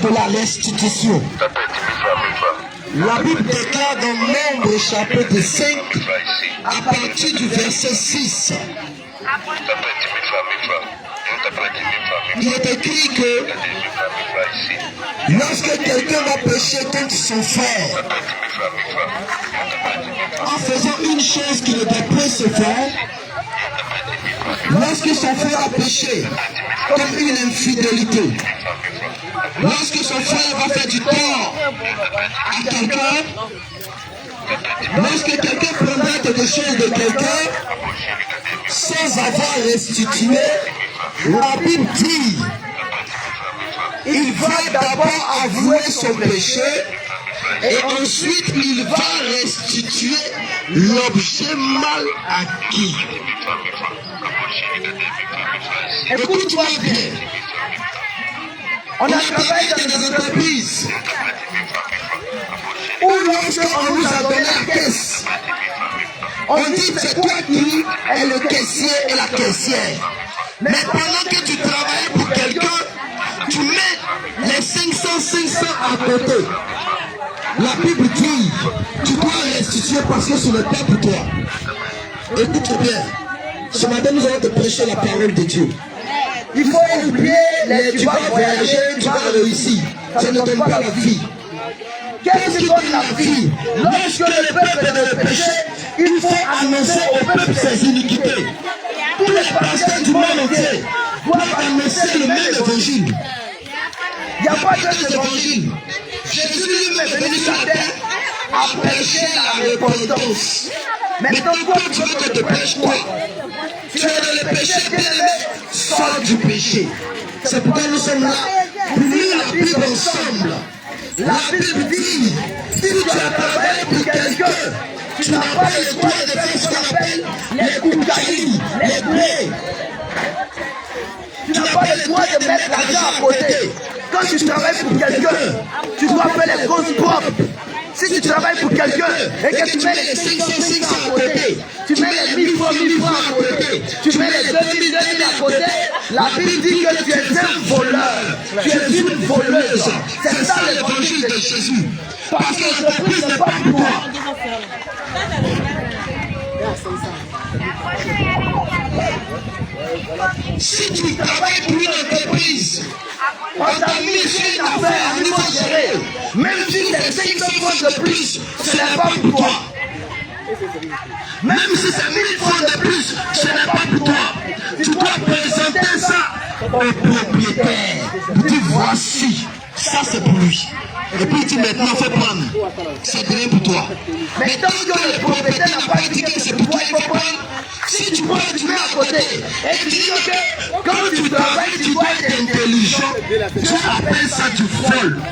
de la restitution. La Bible déclare dans Nombre chapitre 5, à partir du verset 6, il est écrit que lorsque quelqu'un va pécher contre son frère, en faisant une chose qui ne doit pas se faire, lorsque son frère a péché, comme une infidélité, lorsque son frère va faire du tort à quelqu'un, lorsque quelqu'un prendra quelque chose de quelqu'un sans avoir restitué, la Bible dit, il va d'abord avouer son péché et ensuite il va restituer l'objet mal acquis. Écoute-moi bien. On a travaillé dans des entreprises où lorsqu'on nous a donné la caisse, on dit c'est toi qui es le caissier et la caissière. Mais pendant que tu travailles pour quelqu'un, tu mets les 500 à côté. La Bible dit, tu dois restituer parce que ce n'est pas pour toi. Écoute bien, ce matin nous allons te prêcher la parole de Dieu. Il faut oublier, tu vas voyager, tu vas réussir. Ça ne donne pas la vie. Qu'est-ce qui donne la vie? Lorsque le peuple est dans le péché, il faut annoncer au peuple ses iniquités. Tous les pasteurs du monde entier doivent annoncer le même évangile. Il n'y a pas d'autre évangile. Jésus lui-même est venu sur la terre à prêcher la repentance. Maintenant, toi, tu veux que je te prêche quoi? Tu es dans le péché, bien-aimé, sors du péché. C'est pourquoi nous sommes là pour lire la Bible ensemble. La Bible dit, si tu as travaillé pour quelqu'un, tu n'as pas le droit de faire ce qu'on appelle les koukaïs, les blés. Tu n'as pas le droit de mettre l'argent à côté. Quand tu travailles pour quelqu'un, tu dois faire les comptes propres. Si tu travailles pour quelqu'un et que tu mets les 500 à côté, tu mets les 1000 francs à côté, tu mets les 2000 à côté, la Bible dit que tu es un voleur, tu es une voleuse. C'est ça l'évangile de Jésus. Parce que l'entreprise n'est pas pour toi. Si tu travailles pour une entreprise, on t'a mis sur une affaire, on va gérer. Même si c'est 500 francs de plus, ce n'est pas pour toi. Même si c'est 1000 francs de plus, ce n'est pas pour toi. Tu dois présenter ça au propriétaire. Dis voici, ça c'est pour lui. Et puis tu maintenant fais prendre. C'est bien pour toi. Mais tant que le propriétaire n'a pas dit que c'est pour toi, il faut prendre. Si tu prends, tu mets à côté. Et tu dis que quand tu travailles, tu dois être intelligent. Tu appelles ça du vol.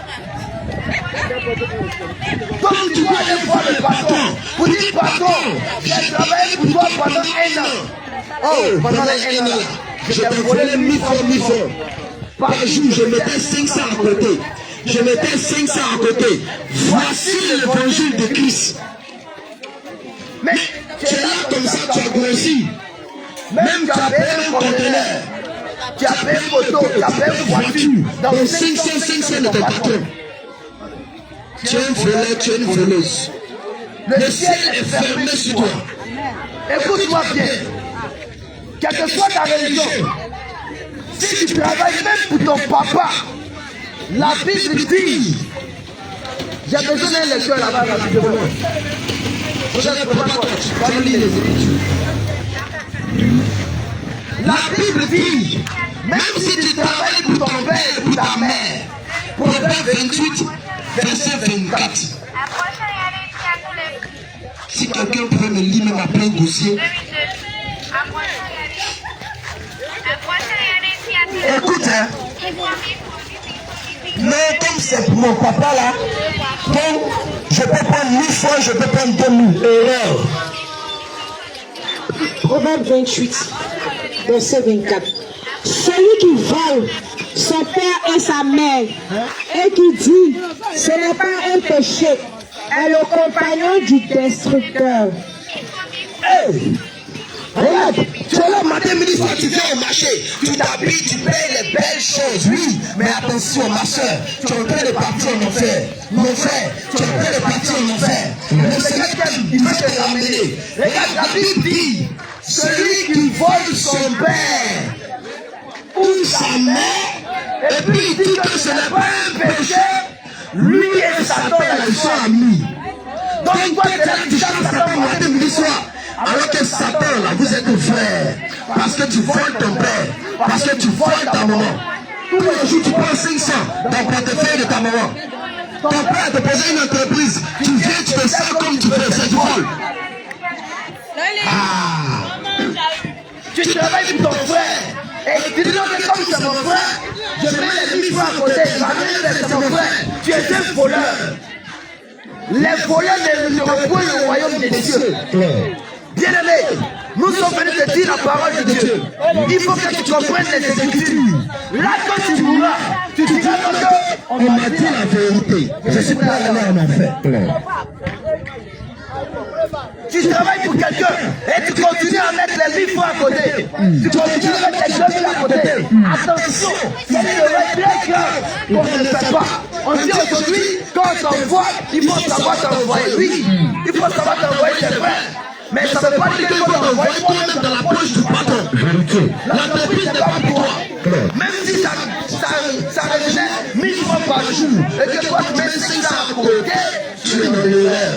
Comme tu dois aller voir le patron, pour dire patron, j'ai travaillé pour toi pendant 1 an. Oh, pendant 1 an, je t'ai volé 1000 francs. Par jour, je mettais 500 à côté. Je mettais 500 à côté. Voici l'évangile de Christ. Mais tu es là comme ça, tu as grossi. Même tu as payé un conteneur. Tu as payé une moto, tu as payé une voiture. Donc 500 de ton patron. Tu es un voleur, tu es une voleuse. Le ciel est fermé sur toi. Écoute-moi bien. Quelle que soit ta religion, si tu travailles même pour ton papa, la Bible dit, j'ai besoin d'un lecteur là-bas, rapidement. La Bible dit, même si tu travailles pour ton père et pour ta mère, Proverbe 28, verset 24. Si quelqu'un pouvait me lire même après un dossier. Écoute, hein. Mais comme c'est pour mon papa là, bon, je peux prendre 1000 fois, je peux prendre 2000. Erreur. Proverbe 28, verset 24. Celui qui vole son père et sa mère et qui dit ce n'est pas un péché est le compagnon du destructeur. Hey, regarde, tu Cela, matin, midi, soir, tu viens au marché, tu t'habilles, tu payes les belles choses, oui. Mais attention, ma soeur, tu es en train de partir en enfer. Mon frère, tu es en train de partir en enfer. Le Seigneur, il veut te ramener. Regarde, la Bible dit, celui qui vole son père ou sa mère, et puis il dit que ce n'est pas un péché, lui et Satan, ils sont amis. Donc, toi, tu es là, tu chasses Satan matin, midi, soir. Alors que Satan, là, vous êtes frères. Parce que tu voles ton père. Parce que tu voles ta maman. Tous les jours, tu prends 500 dans le portefeuille de ta maman. Ton père te posait une entreprise. Tu viens, tu te sers comme tu veux. C'est du vol. Tu travailles pour ton frère. Et tu dis non, mais comme c'est mon frère, je mets les 1000 francs à côté. C'est mon frère. Tu es un voleur. Les voleurs ne retrouvent le royaume des cieux. Bien-aimé, nous sommes venus te dire la parole de Dieu. Il faut que tu comprennes les Écritures. Là, quand tu mourras, tu diras que on m'a dit la vérité. Je suis prêt à aller en enfer. Tu travailles pour quelqu'un et tu continues à mettre les 1000 francs à côté. Tu continues à mettre les 2000 à côté. Attention, c'est une erreur très grave qu'on ne fait pas. On dit aujourd'hui, quand on t'envoie, il faut savoir t'envoyer. Oui, il faut savoir t'envoyer, c'est vrai. Mais ça ne veut pas dire qu'il faut t'envoyer toi-même dans la poche du patron. L'entreprise n'est pas pour toi. Même si ça revenait 1000 francs par jour et que toi tu mets 500 à côté, tu es dans l'erreur.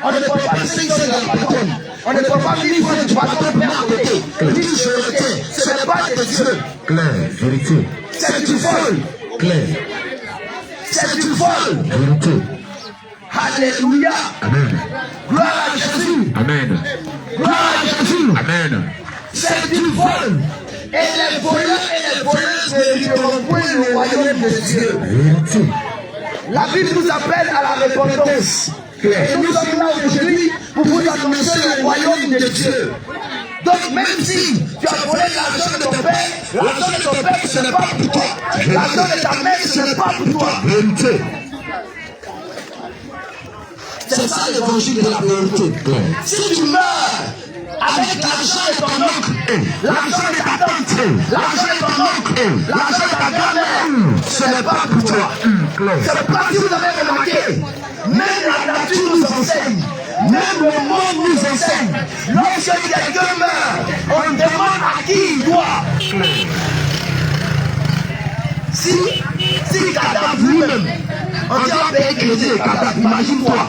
On ne prend pas 500 dans le patron. On ne prend pas 1000 francs du patron mais à côté. Dis vérité, ce n'est pas de Dieu. Claire, vérité. C'est du vol. Claire, C'est du vol. vérité. Alléluia. Amen. Gloire à Jésus. Amen. Gloire à Jésus. Amen. C'est du vol. Et les voleurs et les voleuses n'hériteront point le royaume de Dieu. Vérité. La Bible nous appelle à la repentance. Et nous sommes là aujourd'hui pour vous annoncer le royaume de Dieu. Donc même si tu as volé l'argent de ton père, l'argent de ton père ce n'est pas pour toi. L'argent de ta mère ce n'est pas pour toi. Vérité. C'est ça l'évangile de la vérité. Si tu meurs avec l'argent de ton oncle, l'argent de ta tante, l'argent de ton oncle, l'argent de ta grand-mère, ce n'est pas pour toi. C'est pas si vous avez remarqué. Même la nature nous enseigne. Même le monde nous enseigne. Lorsque quelqu'un meurt, on demande à qui il doit. Si Kadhafi lui-même, on dit à payer crédit et Kadhafi, imagine-toi.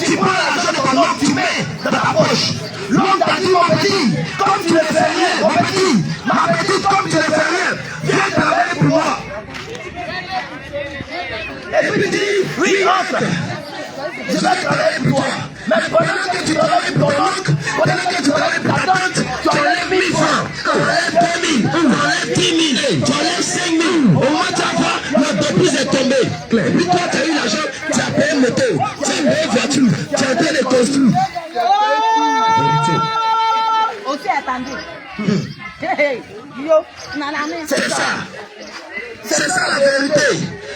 Tu prends l'argent de ton oncle, tu mets dans ta poche. L'homme t'a dit, mon petit, comme tu ne fais rien, mon petit, ma petite, comme tu ne fais rien, viens travailler pour moi. Et puis tu dis, oui, oncle, je vais travailler pour toi. Mais pendant que tu travailles pour ton oncle, pendant que tu travailles pour ta tante, tu enlèves 1000 francs, tu enlèves 2000, tu enlèves 10 000, tu enlèves 5 000. Au moins, tu vois, l'entreprise est tombée. Et puis toi, tu as eu l'argent, tu as payé le moteur, tu as payé une voiture, tu es en train de construire. Vérité. Aussi attendez. C'est ça. C'est ça la vérité.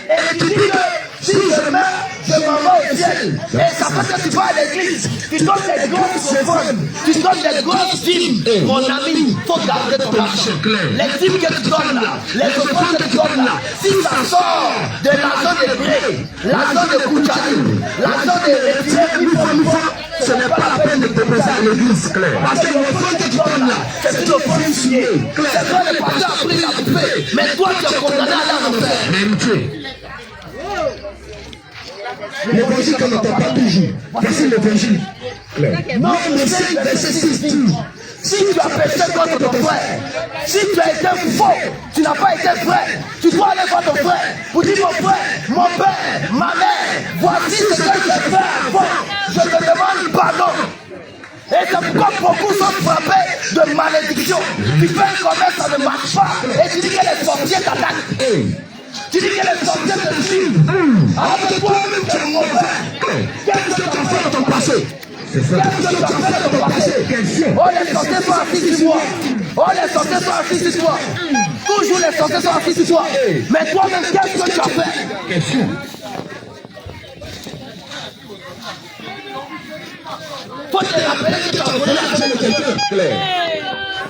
Et tu dis que si je meurs, je m'en vais au ciel. Et ça fait que tu vas à l'église, tu donnes des grosses offrandes, tu donnes des grosses dîmes. Mon ami, il faut garder ton argent. Les dîmes que tu donnes là, les offrandes que tu donnes là, si ça sort de l'argent de Bré, l'argent de Kouchani, l'argent de retiré une fois, ce n'est pas la peine de te présenter à l'église. Parce que l'offrande que tu donnes là, c'est une offrande signée. C'est toi le pasteur a pris la poupée, mais toi tu es condamné à aller en enfer. Vérité. L'évangile qu'on n'entend pas toujours. Voici l'évangile. Non, le 5 verset 6 dit, si tu as péché contre ton frère, si tu as été faux, tu n'as pas été vrai, tu dois aller voir ton frère pour dire mon frère, mon père, ma mère, voici ce que j'ai fait avant, je te demande pardon. Et c'est pourquoi beaucoup sont frappés de malédiction. Tu fais un commerce, ça ne marche pas. Et tu dis que les sorciers t'attaquent. Tu dis que les sorciers te suivent. Alors que toi-même tu es mauvais. Qu'est-ce que tu as fait dans ton passé? Qu'est-ce que tu as fait dans ton passé? Oh, les sorciers sont assis sur moi. Oh, les sorciers sont assis sur toi. Toujours les sorciers sont assis sur toi. Mais toi-même, qu'est-ce que tu as fait? Faut te rappeler que tu as volé volé l'argent de quelqu'un. Clair.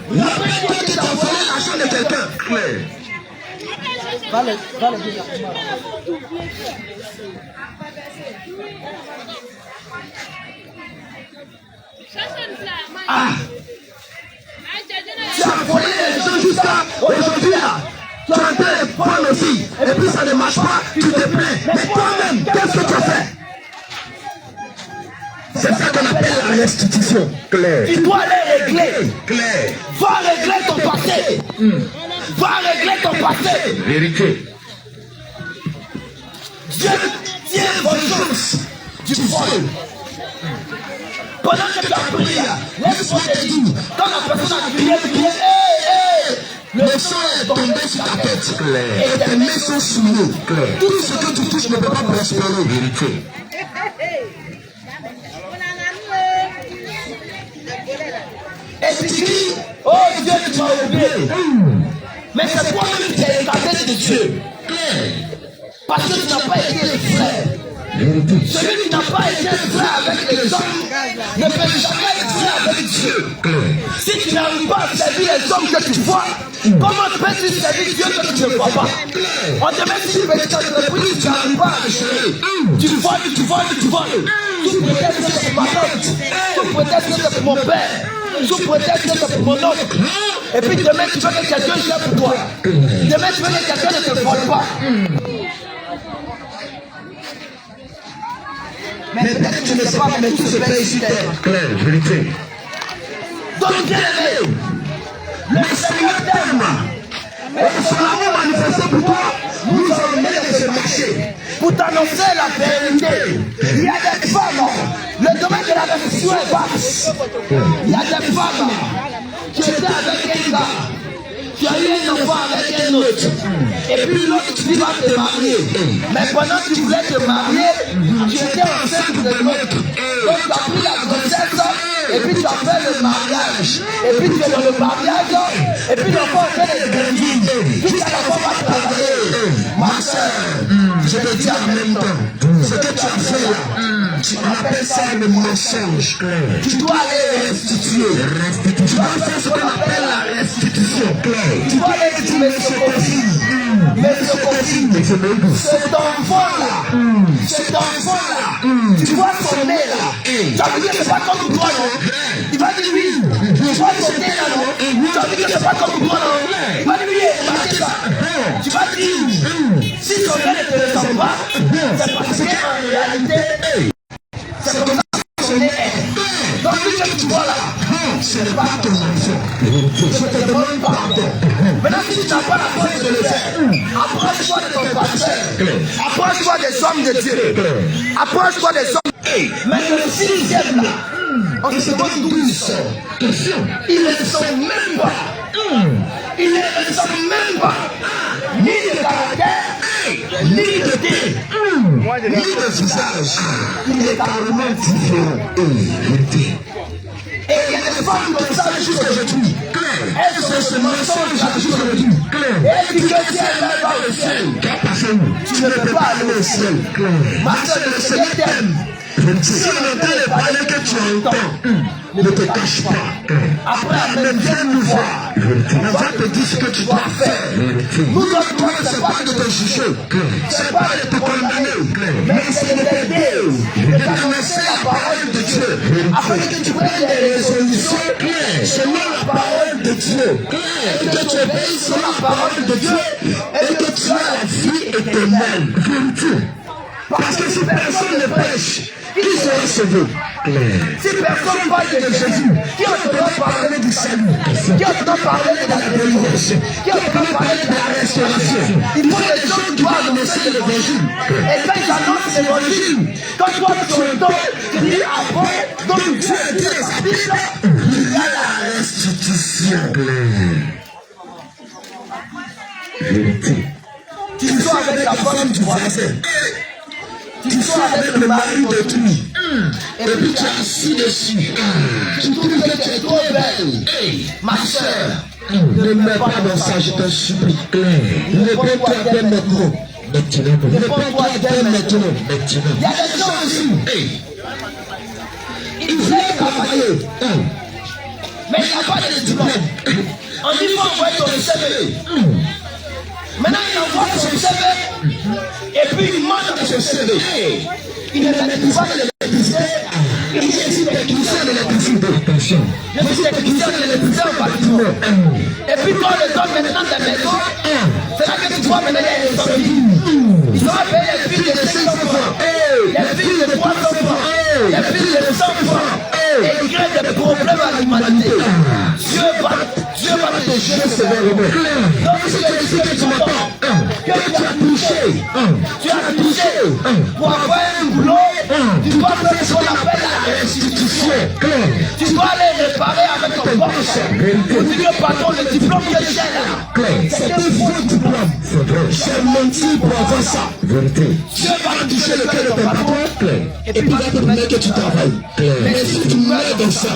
Rappelle-toi que tu as volé l'argent de quelqu'un. Clair. Ah! Tu as volé les gens jusqu'à aujourd'hui là. Tu es en train de prendre aussi. Et puis ça ne marche pas, tu te plains. Mais toi-même, qu'est-ce que tu as fait? C'est ça qu'on appelle la restitution. Clair. Tu dois aller régler. Clair. Va régler ton passé. Va régler ton passé. Vérité. Dieu tient vengeance du vol. Pendant que tu as prié, laisse-moi te dire, quand la personne a crié, le sang est tombé sur ta tête. Clair. Et tes mains sont souillées. Clair. Tout ce que tu touches ne peut pas prospérer. Vérité. Et tu dis, oh Dieu, tu m'as oublié. Mais c'est toi-même qui es écarté de Dieu. Parce que tu n'as pas été frère. Vérité. Celui qui n'a pas été frère avec les hommes ne peut jamais être frère avec Dieu. Si tu n'arrives pas à servir les hommes que tu vois, comment peux-tu servir Dieu que tu ne vois pas? On te met sur une petite entreprise, tu n'arrives pas à gérer. Tu voles. Tout prétexte que c'est ma tante. Tout prétexte que c'est mon père. Tout prétexte que c'est mon oncle. Et puis demain tu veux que quelqu'un gère pour toi. Demain tu veux que quelqu'un ne te vole pas. Mais peut-être que tu ne sais pas, mais tout se paye ici terre. Clair. Vérité. Donc bien aimé, le Seigneur t'aime. Et son amour manifesté pour toi nous a emmené de ce marché pour t'annoncer la vérité. Il y a des femmes, le domaine de la réflexion est vaste. Il y a des femmes qui étaient avec un gars, tu as eu un enfant avec un autre, et puis l'autre tu vas te marier. Mais pendant que tu voulais te marier, tu étais enceinte de l'autre. Donc tu as pris la grossesse, et puis tu as fait le mariage. Et puis tu es dans le mariage, et puis l'enfant fait les grandir. Puis l'enfant va travailler. Ma soeur, je te dis en même temps, ce que tu as fait là, tu appelles ça le mensonge. Tu dois aller restituer. Tu dois faire ce qu'on appelle la restitution. Tu dois aller dire, mais ce cet enfant-là, tu vois son nez là, ça veut dire que c'est pas comme toi, non? Il va dire oui, tu vois son nez là, non? Ça veut dire que c'est pas comme toi, non? Il va dire oui, remarquez ça. Tu vas dire, si son nez ne te ressemble pas, c'est parce qu'en réalité, c'est comme ça que son nez est. Donc, ce que tu vois là, ce n'est pas ton enfant. Je te demande pardon. Maintenant, si tu n'as pas la force de le faire, approche-toi de ton pasteur. Approche-toi des hommes de Dieu. Approche-toi des hommes. Mais le sixième là, on se demande d'où ils sont. Ils ne sont même pas. Ils ne sont même pas. Ni de caractère, ni de thé, ni de visage. Il est carrément différent. Et il y a des femmes comme ça jusqu'à aujourd'hui. Elles sont ce mensonge jusqu'à aujourd'hui. Et elles disent que si elles va au ciel, tu ne peux pas aller au ciel. Ma soeur, le Seigneur t'aime. Si on est en train de parler que tu entends, ne te cache pas. Après, viens nous voir. On va te dire ce que tu dois faire. Nous autres, ce n'est pas de te juger. Ce n'est pas de te condamner. Mais c'est de t'aider. De t'annoncer la parole de Dieu. Afin que tu prennes des résolutions selon la parole de Dieu. Et que tu obéisses sur la parole de Dieu. Et que tu as la vie éternelle. Parce que si personne ne prêche, qui sera sauvé? Si personne parle de Jésus, qui entendra parler du salut? Qui entendra parler de la délivrance? Qui entendra parler de la restauration? Il faut les gens qui doivent annoncer l'évangile. Et quand ils annoncent l'évangile, quand toi tu entends, tu dis après, donc Dieu dit les Bibles, il y a la restitution. Vérité. Tu sors avec la femme du voisin. Tu sors avec le mari d'autrui. Et puis tu es assis dessus. Tu trouves que tu es trop belle. Ma soeur, ne mets pas dans ça, je te supplie. Réponds-toi dès maintenant. Réponds-toi dès maintenant. Il y a des gens aussi. Ils veulent travailler. Mais il n'y a pas de diplôme. On dit qu'il faut envoyer ton CV. Maintenant, il envoie son CV et puis il demande à son CV. Il ne maîtrise pas de l'électricité. Il est technicien de l'électricité. Je suis technicien de l'électricité en bâtiment. Et puis quand on le donne maintenant des maisons, c'est là que tu vois maintenant il y a des sorties. Ils sont appelés les filles de 500 francs, les filles de 300 francs, les filles de 100 francs. Et ils créent des problèmes à l'humanité. Dieu va te juger sévèrement. Donc si tu dis que tu m'entends, que tu as touché pour avoir un boulot, tu dois faire ce qu'on appelle la restitution. Tu dois aller réparer avec ton poche. Pour dire que pardon, le diplôme que j'ai là, c'est un faux diplôme. J'ai menti pour avoir ça. Dieu va te toucher le cœur de ton patron et puis il va te demander que tu travailles. Mais si tu meurs dans ça,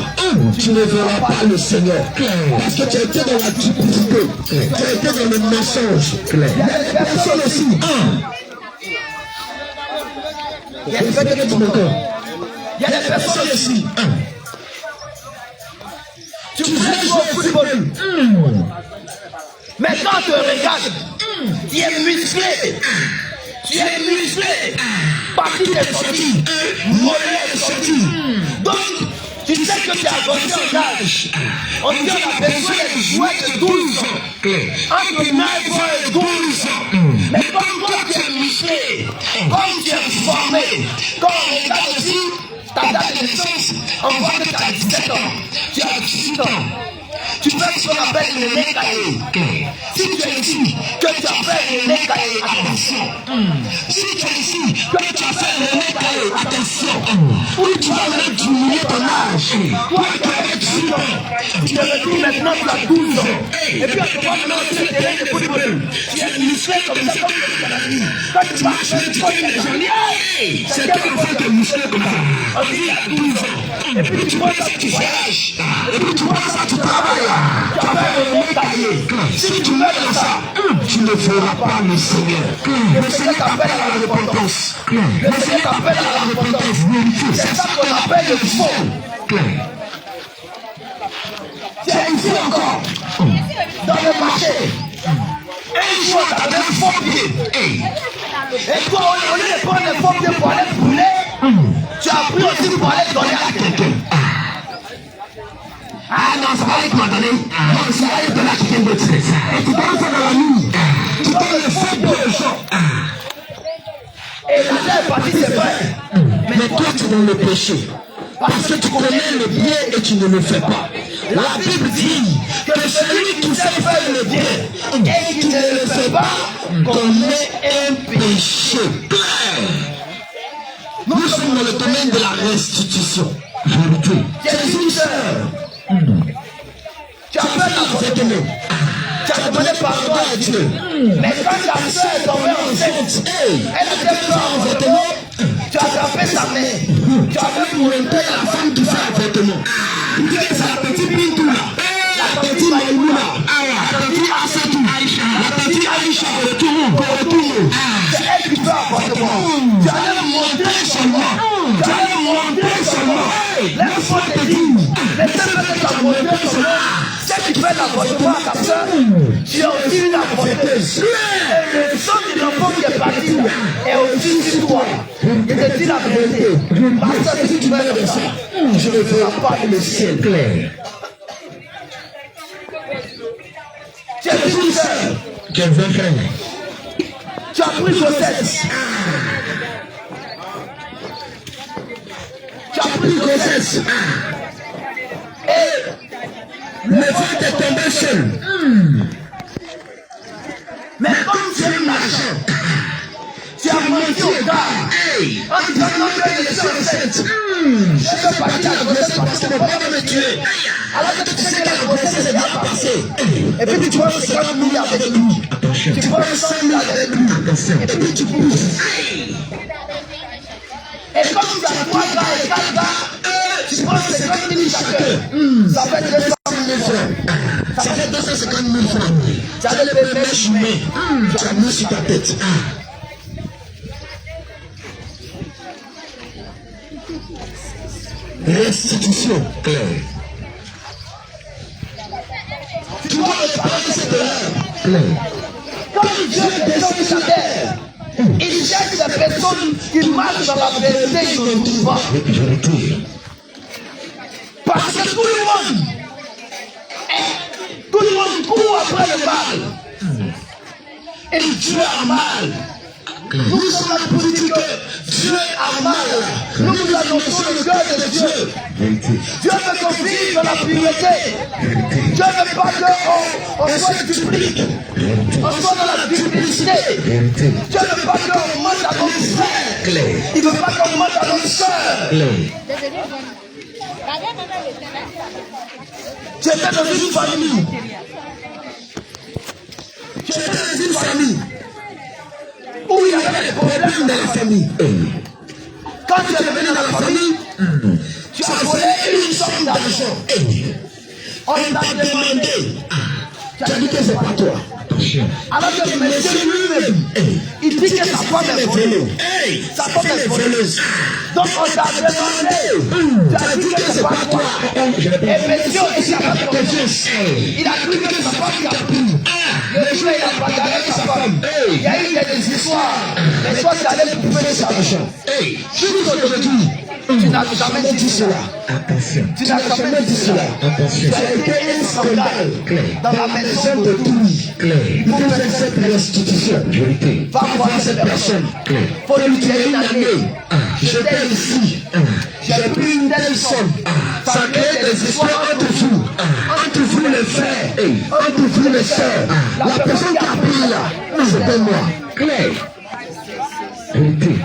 tu ne verras pas le Seigneur. Parce que tu as été dans la duplicité, tu as été dans le mensonge. Il y a des personnes aussi. Il y a des personnes aussi. Tu voudrais jouer au football. Mais quand tu regardes, tu es musclé. Tu es musclé. Partie est sortie. Mollet est sorti. Donc, tu sais que tu as avancé en âge. On dit qu'on a besoin de jouer de 12 ans. Entre 9 ans et 12 ans. Mais comme toi tu es musclé, comme tu es formé, comme on regarde aussi ta date de naissance, on voit que tu as 17 ans, tu as 18 ans. Tu fais ce qu'on appelle le nez caillé. Si tu es ici, que tu as fait le nez caillé, attention. Si tu es ici, que tu as fait le nez caillé, attention. Ou tu vas même diminuer ton âge. Toi qui avais 18 ans, tu te retrouves maintenant tu as 12 ans. Et puis on te voit maintenant sur le terrain de football. Tu es musclé comme ça, comme le canadien. Quand tu marches, tu vois les gens. C'est quel enfant qui est musclé comme ça? On dit il y a 12 ans. Et puis tu vois ça, tu voyages. Et puis tu vois ça, tu travailles. Tu as fait le nez caillé. Si tu mets dans ça, tu ne feras pas le Seigneur. Le Seigneur t'appelle à la repentance. Le Seigneur t'appelle à la repentance. C'est ça qu'on appelle le faux. Tu es ici encore, dans le marché. Un jour, tu as un faux pied. Et toi, au lieu de prendre le faux pied pour aller brûler, tu as pris aussi pour aller donner à quelqu'un. Ah non, ça va aller te donner. Non, ça va aller te donner à quelqu'un d'autre. Et tu donnes ça dans la nuit. Tu donnes le faux pied aux gens. Et la terre est partie, c'est vrai. Mais toi, tu es dans le péché. Parce que tu connais le bien et tu ne le fais pas. La Bible dit que celui qui sait faire le bien et qui ne le fait pas commet un péché. Nous sommes dans le domaine de la restitution. Tu es une sœur. Tu as fait l'avortement. Tu as demandé pardon à Dieu. Mais quand ta sœur est tombée enceinte, elle a fait un avortement. Tu as attrapé sa main. Tu as fait pour entrer la femme qui fait l'avortement. Tu dis que c'est la petite Bintou là. La petite Maïmouna. La petite Assatou. La petite Aïcha. C'est elle qui fait l'avortement. Tu allais me montrer seulement. Tu allais me montrer seulement. Laisse-moi te dire. Laissez-moi te montrer seulement. Celle qui fait l'avortement à ta soeur, tu as aussi une avorteuse. Et le sang de l'enfant qui est parti est aussi sur toi. Je te dis la vérité. Parce que si tu mets de ça, je ne ferai pas le ciel clair. Tu es une sœur. Tu es un frère. Tu as pris grossesse. Tu as pris grossesse. Et le ventre est tombé seul. Mais comme tu as eu l'argent, tu as menti au gars. En disant que je suis enceinte. Je peux partir à la grossesse parce que mon père va me tuer. Alors que tu sais que la grossesse est bien passée. Et puis tu vois que c'est 50 000 avec lui. Tu vois que 100 000 avec lui. Et puis tu pousses. Et comme tu as 3 gars et 4 gars, tu prends 50 000 chacun. Ça fait 200 000 francs. Ça fait 250 000 francs. Tu as le bébé fumé. Tu as mis sur ta tête. Restitution claire. Claire. Quand Dieu descend sur la terre, il cherche des personnes qui marchent dans la vérité, il ne trouve pas. Vérité. Parce que tout le monde court après le mal. Et Dieu a mal. Nous sommes là pour dire que Dieu a mal. Nous vous annonçons le cœur de Dieu. Vérité. Dieu veut qu'on vive dans la pureté. Dieu ne veut pas qu'on soit duplique. On soit dans la duplicité. Vérité. Dieu ne veut pas qu'on mange à notre frère. Claire. Il ne veut pas qu'on mange à notre soeur. Claire. J'étais dans une famille. J'étais dans une famille où il y avait des problèmes dans la famille. Quand tu es venu dans la famille, tu as volé une somme d'argent. On t'a demandé. Tu as dit que c'est pas toi. Alors que le monsieur lui-même, il dit que sa femme est voleuse. Sa femme est voleuse. Donc on t'a demandé. Tu as dit que c'est pas toi. Et monsieur est capable de confiance. Il a cru que sa femme qui a pris. Le jour il a bagarré sa femme. Il y a eu des histoires. Les fois tu allais pour faire sa argent. Jusqu'aujourd'hui, tu n'as jamais dit cela. Attention. Tu n'as jamais dit cela. Attention. Tu as été un scandale dans la maison de Toulouse. Claire. Il faut faire cette restitution. Vérité. Va voir cette personne. Faut lui dire une année. J'étais ici. J'ai pris une telle somme. Ça crée des histoires entre vous. Entre vous les frères. Entre vous les sœurs. La personne qui a pris là, c'était moi. Claire. Vérité.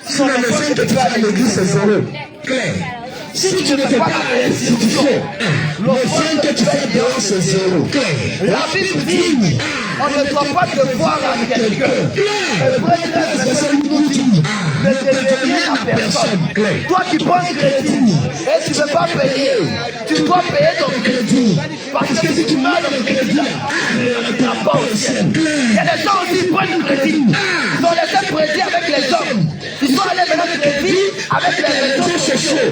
Si on ne fait que tu vas à l'église, c'est zéro. Claire. Si tu ne fais pas la restitution, l'offrande que tu fais dehors, c'est zéro. La Bible dit, on ne doit pas devoir à quelqu'un. Le vrai verset nous dit, ne devez rien à personne. Toi qui penses crédit et tu ne veux pas payer, tu dois payer ton crédit. Parce que si tu meurs dans le crédit, tu n'as pas au ciel. Il y a des gens aussi qui prennent le crédit. Ils ont laissé crédit avec les hommes. Ils sont allés maintenant le crédit avec les réseaux sociaux.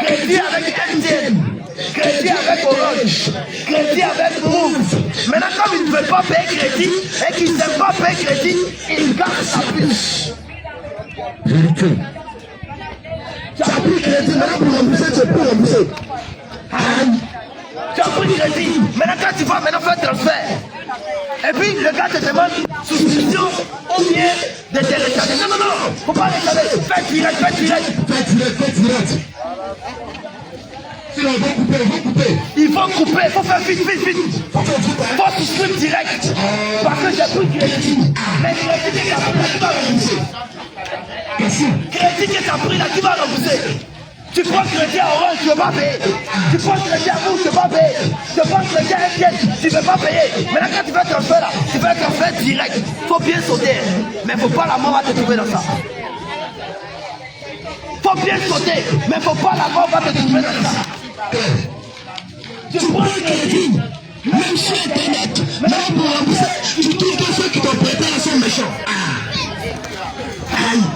Crédit avec MTN, crédit avec Orange, crédit avec Move. Maintenant, comme il ne veut pas payer crédit et qu'il n'aime pas payer crédit, il garde sa puce. Vérité. Tu as pris crédit, maintenant pour rembourser, tu peux rembourser. Tu as pris crédit, maintenant quand tu vas maintenant faire transfert. Et puis le gars te demande souscription ou bien de télécharger. Non, non, non, faut pas télécharger. Fais direct, fais direct. Fais direct, fais direct. Sinon, ils vont couper. Ils vont couper, il faut faire vite, vite, vite. Faut souscrire direct. Parce que j'ai pris crédit. Mais crédit que tu as pris là, tu vas rembourser. Crédit que tu as pris là, tu vas rembourser. Tu prends crédit à Orange, tu ne veux pas payer. Tu prends crédit à vous, tu ne veux pas payer. Tu prends crédit à MTN, tu ne veux pas payer. Maintenant, quand tu veux transférer là, tu veux transférer direct. Il faut bien sauter. Mais il ne faut pas la mort va te trouver dans ça. Il faut bien sauter. Mais il ne faut pas la mort va te trouver dans ça. Tu prends crédit, même sur Internet, même pour rembourser, tu trouves que ceux qui t'ont prêté sont méchants.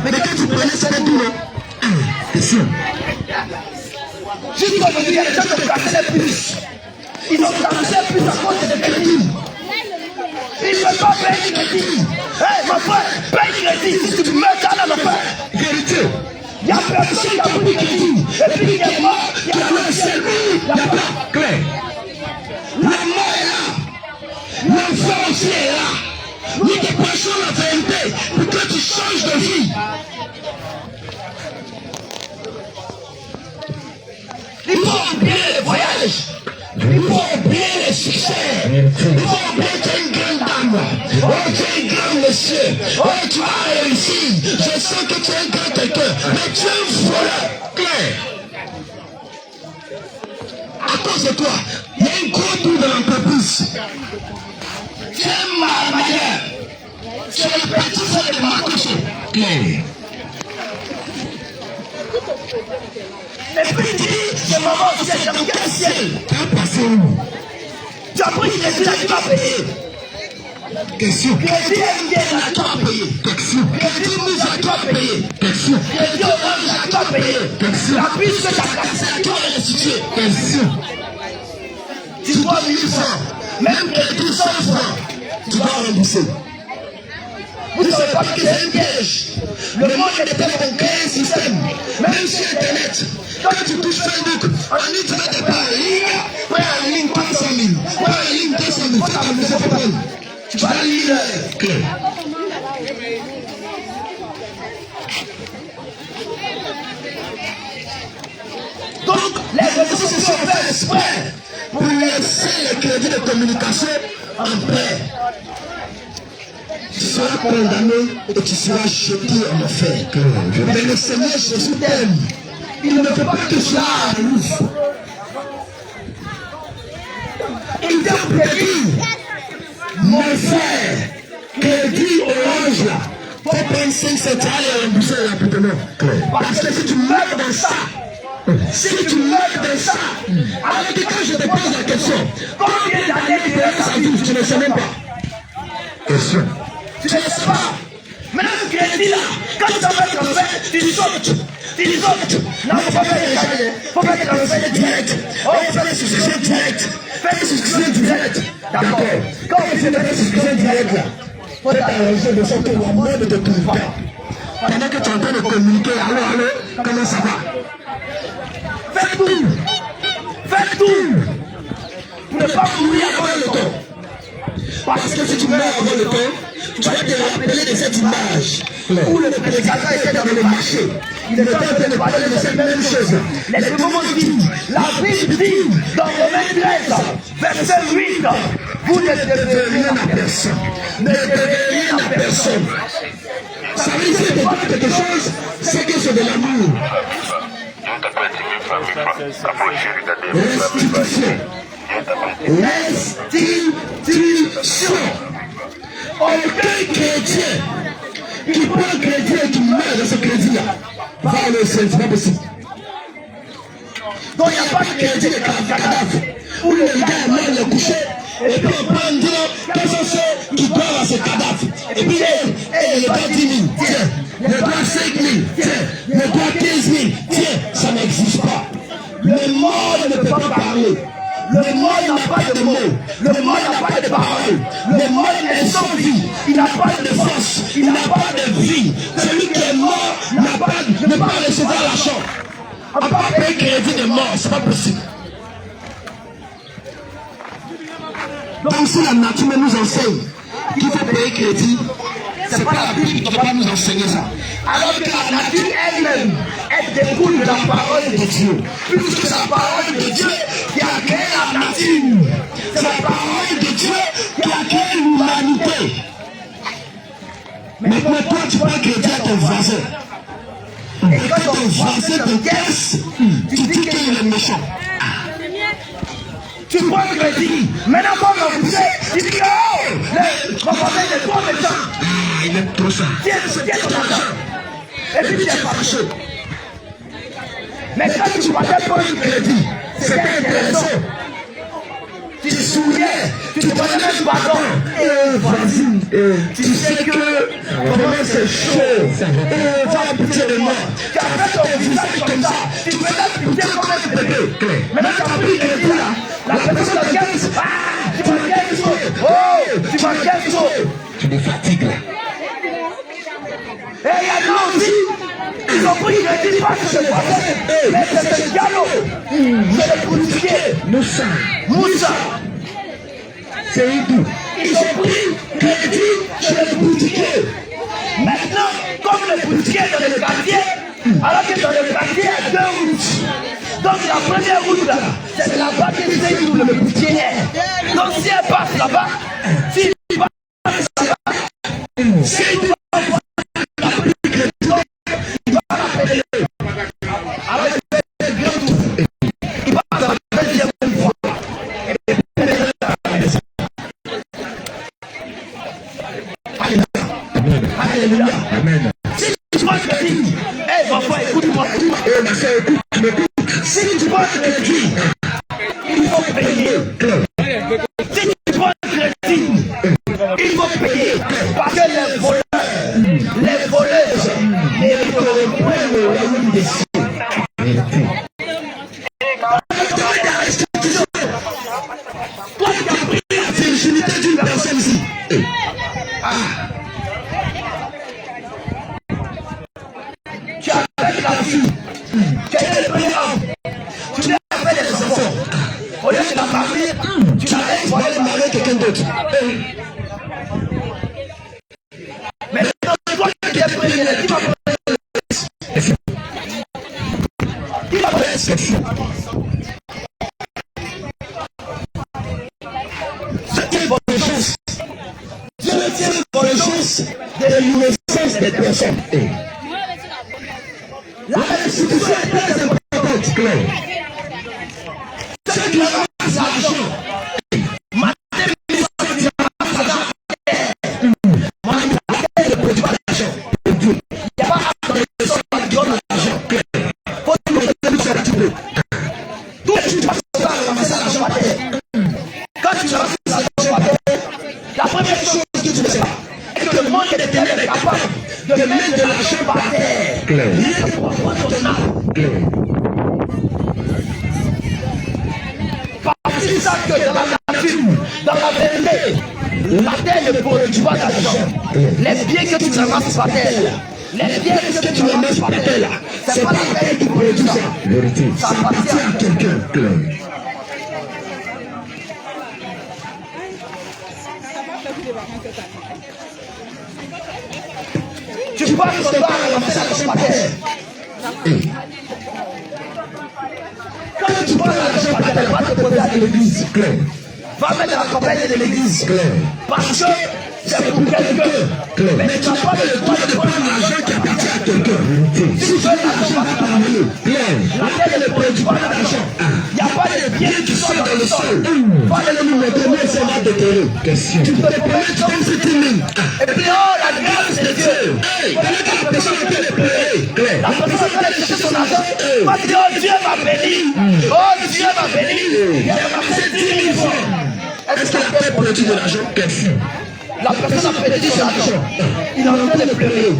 Mais quand tu prenais ça de tout, C'est sûr. jusqu'aujourd'hui, il y a des gens qui ont cassé les puces. Ils ont cassé les puces à cause de crédit. Ils ne veulent pas payer crédit. Hé, mon frère, paye crédit. Si tu meurs, tu as l'enfer. Vérité. Il y a personne qui a pris crédit. Et puis il est mort, il y a le ciel. Il y a pas. Claire. La mort est là. L'enfer aussi est là. Nous te prêchons la vérité pour que tu changes de vie. Il faut oublier les voyages. Il faut oublier les succès. Il faut oublier que tu es une grande dame. Oh, tu es un grand monsieur. Oh, tu as réussi. Je sais que tu es un grand quelqu'un. Mais tu es un voleur. Claire. À cause de toi, il y a un gros trou dans l'entreprise. Tu es ma manière. Tu es le petit frère de ma couche. Claire. Et puis tu dis, c'est maman au ciel, j'ai regardé le ciel. T'as passé où? Tu as pris crédit là, tu vas payer. Question. Crédit MTN là, tu vas payer. Question. Crédit Move là, tu vas payer. Question. Crédit Orange là, tu vas payer. La puce que tu as cassée, tu vas restituer. Question. Tu dois 1000 francs. Même crédit 100 francs, tu dois rembourser. Vous ne savez pas que c'est un piège. Le monde est tellement créé un système. Même sur Internet, quand tu touches Facebook, en ligne, tu mets des pas en ligne, pas en ligne 300 000, pas en ligne 200 000, faut t'amuser, faut prendre. Tu vas lire clé. Donc, les réseaux sociaux sont faits exprès pour laisser les crédits de communication en paix. Tu seras condamné et tu seras jeté en enfer. Mais le Seigneur Jésus t'aime. Il ne veut pas que cela arrive. Il t'a prédit, mon frère, crédit orange là, faut prendre 5 centrales et rembourser rapidement. Parce que si tu meurs dans ça, alors que quand je te pose la question, combien d'années tu restes à vivre, tu ne sais même pas. Question. Tu ne sais pas. Maintenant, ce crédit là, quand tu t'en vas transfert, tu sautes. Non, faut pas faire les charges. Faut pas faire le transfert direct. Oh, faut faire les successions directes. Fais des successions directes. D'accord. Quand on fait des successions directes là, faut t'arranger de sorte que la mort ne te trouve pas. Pendant que tu es en train de communiquer, allô, comment ça va? Faites tout pour ne pas mourir avant le temps. Parce que si tu meurs avant le temps, tu vas te rappeler de cette image où le prédicateur était dans le marché. Il était en train de parler de cette même chose. Les moments disent, la Bible dit dans Romains 13, verset 8, vous ne devez rien à personne. Ne devez rien à personne. Ça veut dire que pas quelque chose, c'est que c'est de l'amour. Restitution. Aucun chrétien qui prend un crédit et qui meurt dans ce crédit-là va au ciel, c'est pas possible. Donc il n'y a pas de crédit de cadavre où le gars est mort, il est couché, et puis on prend un dire quels sont ceux qui doivent à ce cadavre. Et puis il doit 10 000, tiens, il doit 5 000, tiens, il doit 15 000, tiens, ça n'existe pas. Le mort ne peut pas parler. Le mort n'a pas de mots. Le mort n'a pas de parole. Le mort est sans vie. Il n'a pas de force. Il n'a pas de vie. Celui qui est mort ne peut pas recevoir l'argent. On ne peut pas payer crédit de mort. Ce n'est pas possible. Donc si la nature nous enseigne qu'il faut payer crédit, c'est pas la Bible qui ne doit pas nous enseigner ça. Alors que la nature elle-même, elle découle de la parole de Dieu. Puisque c'est la parole de Dieu qui a créé la nature. C'est la parole de Dieu qui a créé l'humanité. Maintenant, toi, tu prends crédit à ton voisin. Et quand ton voisin te caisse, tu dis qu'il est méchant. Tu prends le crédit. Maintenant, quand on rembourse, il dit oh, mon voisin est trop méchant. Il aime trop ça. Tiens ton argent. Et puis tu es fâché. Mais quand tu partais pour le crédit, c'était intéressant. Tu souriais, tu te prenais même pardon. Vas-y, tu sais que vraiment c'est chaud. Tu as pitié de moi. Tu as fait ton visage comme ça. Tu faisais pitié comme un bébé. Maintenant tu as pris le crédit là. La personne te casse. Ah, tu m'as cassé. Oh, tu m'as cassé. Tu me fatigues là. Et il y a d'autres aussi, ils ont pris le crédit parce que c'est passé. Mais c'est le dialogue. C'est le politiqué. Moussa. C'est Hidou. Ils ont pris crédit chez le politiqué. Maintenant, comme le politiqué est dans le quartier, alors que dans le quartier, il y a 2 routes. Donc la première route là, c'est là-bas que c'est où le politiqué est. Donc si elle passe là-bas, si elle passe là-bas, si elle Alléluia. Amen. Si tu prends le crédit, ma foi, écoute-moi. Ma soeur, écoute. Si tu prends le crédit, il faut payer. Si tu prends le crédit, il faut payer. Parce que les voleurs méritent le royaume des cieux. Toi qui as pris l'assurance de l'innocence des personnes. La restitution est très importante, Claire. Ceux qui ramassent l'argent, la première chose que tu sais, est que le monde des ténèbres est capable de mettre de l'argent par terre. Rien que pour prendre ton âme. Parce qu'ils savent que dans la nature, dans la vérité, la terre ne produit pas d'argent. Les biens que tu ramasses par terre, les biens que tu ramasses par terre, c'est pas la terre qui produit ça. Ça appartient à quelqu'un. Tu passes ton temps à ramasser l'argent par terre. Quand tu passes l'argent par terre, va te poser à l'église. Va mettre la compagnie de l'église. Parce que c'est pour quelqu'un. Mais tu n'as pas le droit de prendre l'argent qui appartient à quelqu'un. Si tu veux l'argent, va travailler. La terre ne produit pas d'argent. Il n'y a pas de biens qui sont dans le sol. Va le montrer, c'est va déterrer. Tu peux te promettre comme si tu mines. Et puis, oh, la grâce de Dieu. Pendant que la personne est en train de pleurer, la personne est en train de chercher son argent. Va dire, oh, Dieu m'a béni. Oh, Dieu m'a béni. Il a ramassé 10 000 francs. Est-ce que la terre produit de l'argent? La personne a perdu son argent. Il est en train de pleurer.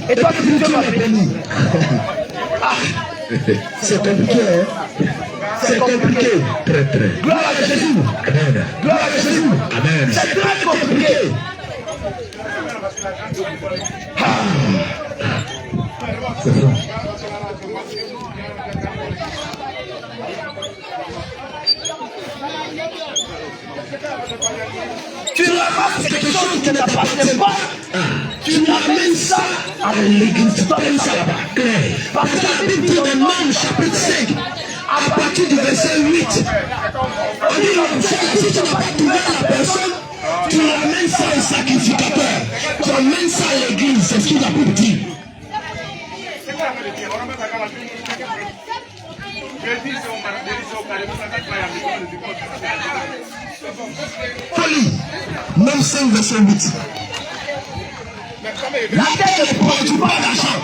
Et toi, tu dis, Dieu m'a béni. Ah, c'est compliqué, hein? C'est compliqué. Très, très. Gloire à Jésus. Amen. Gloire à Jésus. Amen. C'est très compliqué. C'est ça. Tu ramasses quelque chose qui ne t'appartient pas. Tu ramènes ça à l'église. Tu t'emmènes ça là-bas. Parce que la Bible dit dans Marc chapitre 5, à partir du verset 8, on dit si tu n'as pas trouvé la personne, tu ramènes ça au sacrificateur. Tu ramènes ça à l'église. C'est ce que la Bible dit. Folie. Même 5 verset 8. La terre ne produit pas d'argent.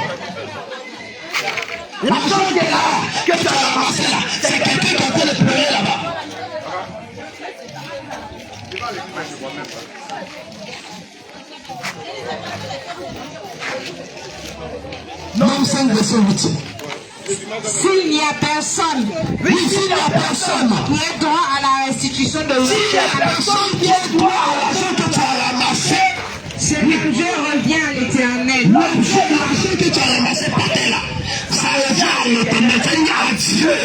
L'argent qui est là, que tu as ramassé là, c'est quelqu'un qui est en train de pleurer là-bas. Même 5 verset 8. S'il n'y a personne S'il n'y a personne qui est droit à la restitution de s'il n'y a personne qui est droit à l'argent que tu as ramassé, cet objet revient à l'Éternel. l'argent que tu as ramassé par terre là, ça revient à l'Éternel, ça revient à Dieu.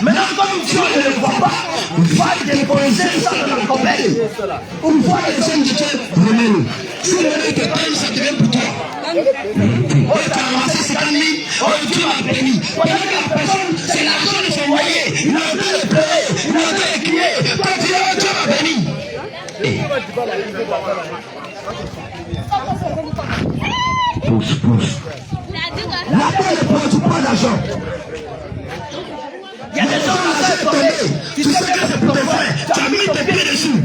Maintenant, comme Dieu ne le voit pas, va déposer ça dans la corbeille. Ou voit les hommes de Dieu, remets-le. Si le mec te donne, ça devient pour toi. Oh, tu as ramassé 50 000, oh, Dieu m'a béni. Pendant que la personne, c'est l'argent de son foyer. Il est en train de pleurer, il est en train de crier. Toi, tu dis, oh, Dieu m'a béni. Pousse. La terre ne produit pas d'argent. Il y a des gens qui sont tombés. Tu sais que c'est pour ton frère. Tu as mis tes pieds dessus.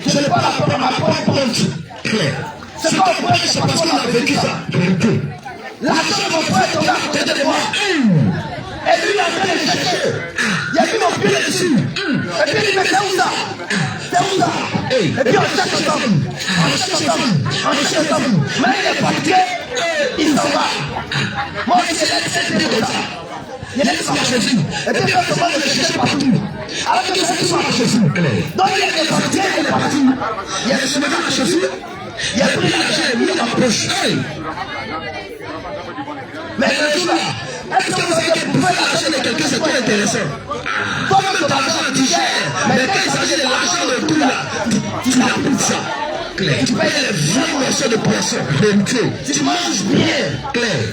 Je ne parle pas à ma propre compte. C'est pas vrai, c'est parce qu'on a vécu ça. L'argent, mon frère, est tombé à côté de moi. Et lui, il est en train de chercher. Il a mis mon pied dessus. Et puis il dit, mais c'est où ça? C'est où ça? Et puis on cherche ensemble. Mais il est fatigué. Il s'en va. Moi, je l'ai laissé comme ça. Il est laissé à Jésus. Et puis on commence à le chercher partout. Alors que c'est tout à Jésus. Donc il est fatigué, il est parti. Il a laissé à Jésus. Il a pris l'argent et mis dans la poche. Mais le jour là, est-ce que vous savez que pour faire l'argent de quelqu'un, c'est pas intéressant? Toi, même ton argent, tu gères. Mais quand il s'agit de l'argent de tout là, tu n'as plus de ça. Claire. Tu payes les vraies morceaux de poisson. Tu manges bien. Claire.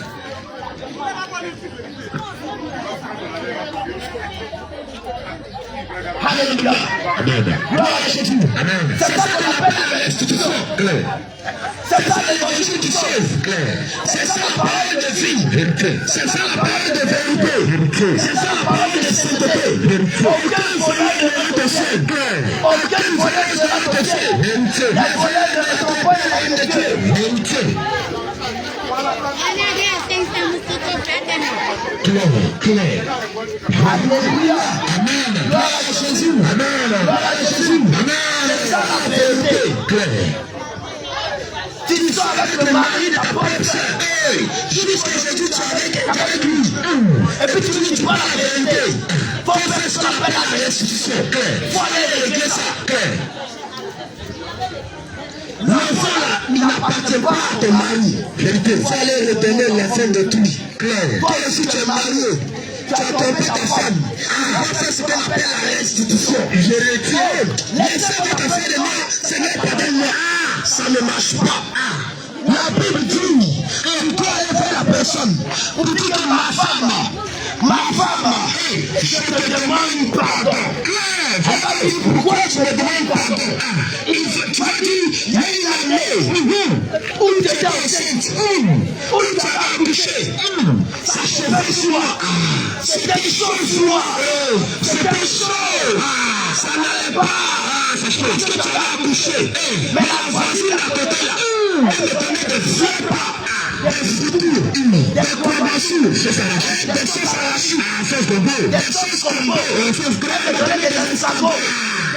Alléluia. Amen. Gloire à Jésus. Amen. C'est ça qu'on appelle la restitution. Claire. C'est ça l'évangile qui sauve. Claire. C'est ça la parole de vie. Vérité. C'est ça la parole de vérité. Vérité. C'est ça la parole de sainteté. Vérité. Aucun voyage ne va toucher. Aucun voyage ne va toucher. Vérité. Les voyages ne sont pas de la vie de Dieu. Vérité. Claire. Alléluia. Amen. Gloire à Jésus. Amen. Gloire à Jésus. Amen. C'est ça la vérité. Claire. Tu sors avec le mari de ta propre sœur. Jusqu'aujourd'hui, tu es avec lui. Et puis tu dis, tu vois la vérité. Faut faire ce qu'on appelle la restitution. Faut aller régler ça. L'enfant là, il n'appartient pas à ton mari. Vérité. Faut aller retenir l'enfant de tout. Claire. Toi aussi, tu es marié. Tu as trompé ta femme. Faut faire ce qu'on appelle la restitution. Je retire. Laissez ton affaire de moi. Ce n'est pas de moi. Ça ne marche pas. La Bible dit, tu dois aller vers la personne pour dire que ma femme, je te demande pardon. Elle va dire, pourquoi tu me demandes pardon? Tu vas dire, il y a une année où tu étais enceinte, où tu as accouché. Ça chevait sur moi. C'était chaud sur moi. C'était chaud. Ça n'allait pas. Parce que tu as accouché. Mais la voisine à côté là, elle me donnait des vrais pas, des soutures, des combats, des choses arrachées, des choses comme beau, elle me donnait des anisago,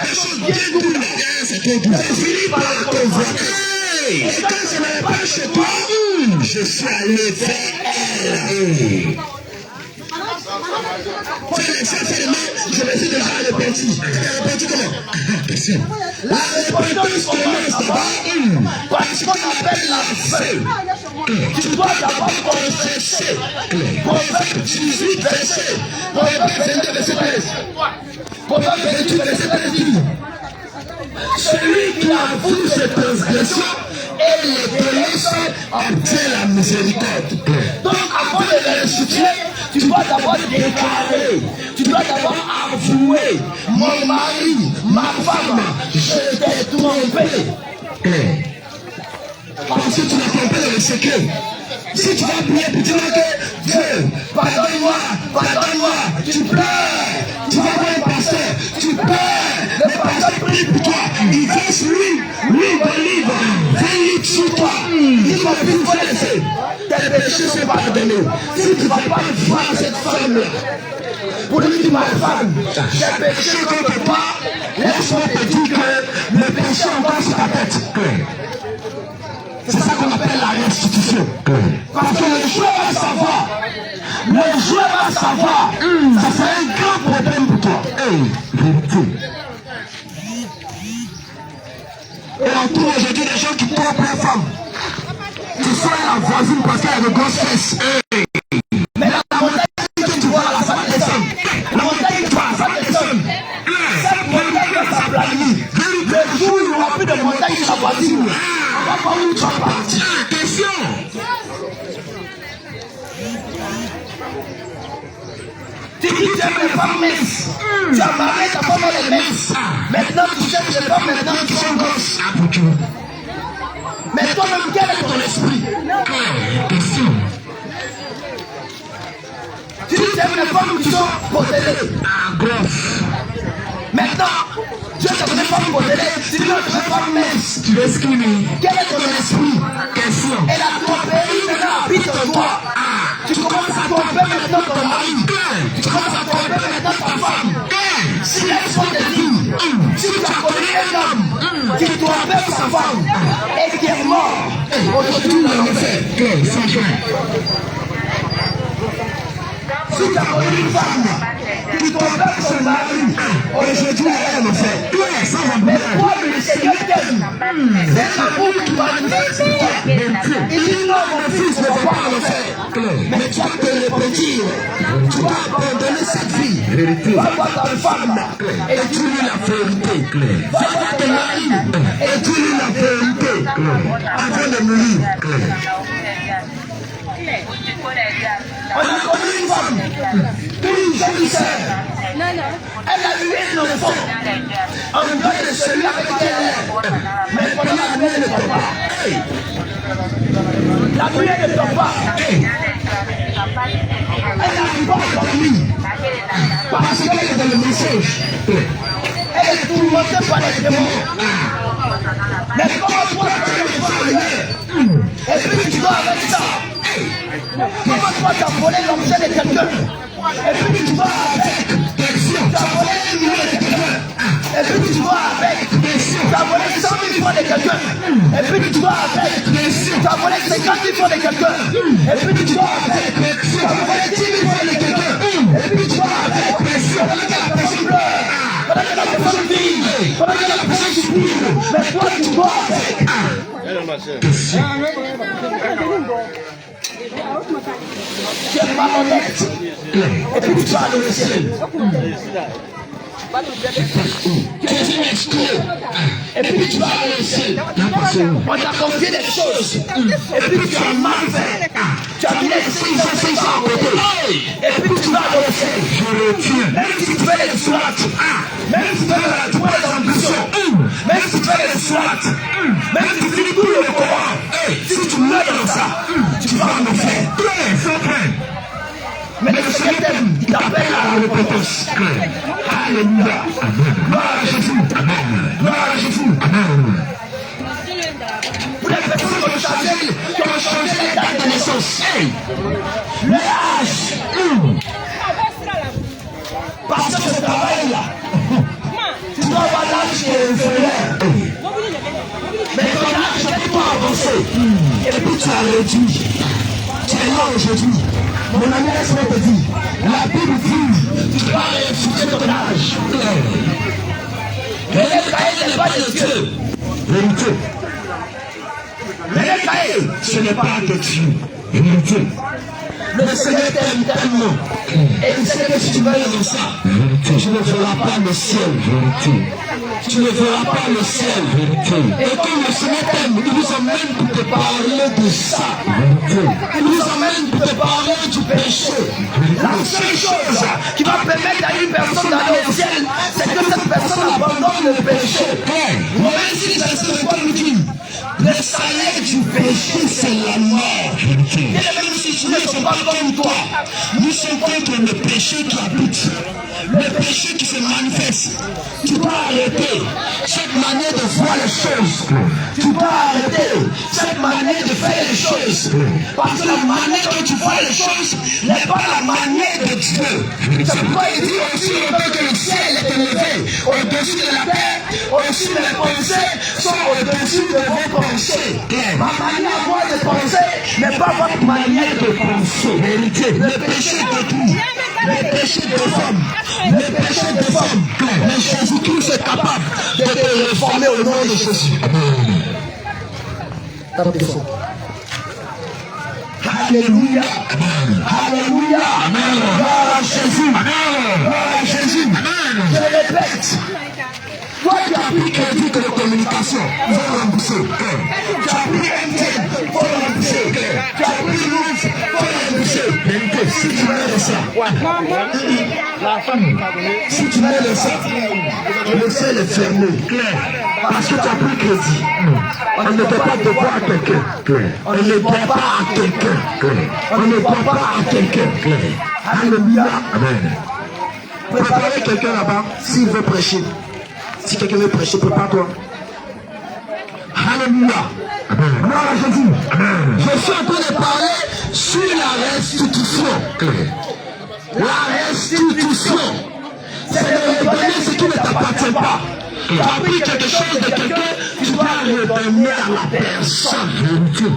des choses bien douces. J'ai fini par la convoquer. Et quand je n'avais pas chez toi, je suis allé vers elle. Je me suis déjà repenti. Repenti comment? La repentance commence d'abord par ce qu'on appelle la feuille. Tu dois d'abord confesser. Proverbe 18, verset. Proverbe 22, verset 13. Proverbe 28, verset 13 dit: celui qui avoue ses transgressions et les délaisse obtient la miséricorde. Donc avant de les restituer, tu dois d'abord déclarer, tu dois d'abord avouer: mon mari, ma femme, je t'ai trompé. Parce que tu l'as trompé dans le secret. Si tu vas prier pour dire que Dieu, pardonne-moi, tu pleures, tu vas voir un pasteur, tu pleures, le pasteur prie pour toi, il verse lui de livre, 20 litres sur toi, il m'a dit, faut laisser, tes péchés sont pardonnés. Si tu ne vas pas voir cette femme-là, pour lui dire, ma femme, j'ai péché contre toi, laisse-moi te dire que le péché encore sur ta tête. C'est ça qu'on appelle la restitution. Parce que le joueur va savoir. Ça c'est un grand problème pour toi. Et on trouve aujourd'hui des gens qui trompent les femmes. Tu sois la voisine parce qu'elle a de grosses fesses. Mais la montagne que tu vois à la fin des hommes, la montagne que tu vois à la fin des hommes, cette montagne va s'aplanir. Le jour où il n'y aura plus de montagne sur la voisine, on va pas où tu vas partir. Attention! Tu dis que tu aimes les femmes minces. Tu as marié ta femme, elle est mince. Maintenant tu cherches les femmes maintenant qui sont grosses. Mais toi-même, quel est ton esprit? Attention! Tu dis que tu aimes les femmes qui sont possédées. Grosses. Maintenant, Dieu te connaît pas pour t'aider. Tu dis non, tu es pas mince. Tu discrimines. Quel est ton esprit? Question. Et la tromperie maintenant habite en toi. Tu commences à tromper maintenant ton mari. Tu commences à tromper maintenant ta femme. Si laisse-moi te dire, si tu as connu un homme qui trompait sa femme et qui est mort, aujourd'hui on le fait. Si tu as connu une femme qui trompait son mari, aujourd'hui elle le fait. Mais toi, le Seigneur t'aime. C'est l'amour qui va nous faire. Il dit non, mon fils ne va pas le faire. Mais tu vas te repentir. Tu vas abandonner cette vie. Tu vas voir ta femme et dis-lui la vérité. Va voir ton mari et dis-lui la vérité. Avant de mourir. On a connu une femme, une jeune sœur, Elle a eu un enfant en dehors de celui avec qui elle est. Mais pendant la nuit, elle ne dort pas. La nuit, elle ne dort pas. Elle n'arrive pas à dormir. Parce qu'elle est dans le mensonge. Elle est tourmentée par les démons. Mais comment toi tu es volé? Et puis tu vas avec ça. Comment toi tu as volé l'objet de quelqu'un? Et puis tu vas avec. Tu as volé 1 million de quelqu'un. Et puis tu vas avec. Tu as volé 100 000 francs de quelqu'un. Et puis tu vas avec. Tu as volé 50 000 francs de quelqu'un. Et puis tu vas avec. Tu as volé 10 000 francs de quelqu'un. Et puis tu vas avec. Pendant que la personne pleure. Pendant que la personne vit. Pendant que la personne souffre. Mais toi tu vas avec. Tu es malhonnête. Et puis tu vas au ciel. Et puis tu vas au ciel. On t'a confié des choses. Et puis tu as mal fait. Tu as mis les signes à côté. Et puis tu vas au ciel. Même si tu fais les sourates. Même si tu fais la joie des ambitions. Même si tu fais les sourates. Même si tu lis tout le Coran. Si tu meurs dans ça, tu vas en enfer. Mais le Seigneur t'aime, il t'appelle à la repentance. Alléluia. Gloire à Jésus. Gloire à Jésus. Pour les personnes qui ont changé les dates de naissance. Le âge. Parce que ce travail-là, tu dois avoir l'âge qui est inférieur. Mais ton âge n'est pas avancé. Et puis tu as réduit. Tu es là aujourd'hui. Mon ami, laisse-moi te dire, la Bible dit, tu dois réfugier ton âge. Mais le cahier n'est pas de Dieu. Vérité. Mais le cahier, ce n'est pas de Dieu. Vérité. Le Seigneur t'aime tellement. Et il sait que si tu veux dans ça, tu ne verras pas le ciel. Vérité. Tu ne verras pas le ciel. Vérité. Et comme le Seigneur t'aime, il nous emmène pour te parler de ça. Vérité. Il nous emmène pour te parler du péché. La seule chose qui va permettre à une personne d'aller au ciel, c'est que cette personne abandonne le péché. Romains 6, verset 3 nous dit, le salaire du péché, c'est la mort. Et même si tu ne sont pas comme toi, nous sommes contre le péché qui habite, le péché qui se manifeste. Tu dois arrêter cette manière de voir les choses. Tu dois arrêter cette manière de faire les choses. Parce que la manière dont tu vois les choses n'est pas la manière de Dieu. C'est pourquoi il dit aussi que le ciel est élevé au-dessus de la terre, au-dessus de mes pensées sont au-dessus de vos pensées. Ma manière à moi de penser n'est pas votre manière de penser. Le péché de tout, le péché de femmes, le péché de femmes, mais Jésus-Christ est capable de te réformer au nom de Jésus. Alléluia. Alléluia. Gloire à Jésus. Gloire à Jésus. Je répète. Toi qui as pris crédit de communication, il faut rembourser. Tu as pris MTN, il faut rembourser. Tu as pris Rouge, il faut rembourser. Si tu mets de ça, si tu mets de ça, le ciel est fermé. Parce que tu as pris crédit. On ne peut pas devoir à quelqu'un. On ne doit pas à quelqu'un. On ne doit pas à quelqu'un. Alléluia. Amen. Préparez quelqu'un là-bas s'il veut prêcher. Si quelqu'un veut prêcher, prépare-toi. Alléluia. Gloire à Jésus. Je suis en train de parler sur la restitution. La restitution, c'est de redonner ce qui ne t'appartient pas. Tu as pris quelque chose de quelqu'un, tu dois redonner à la personne.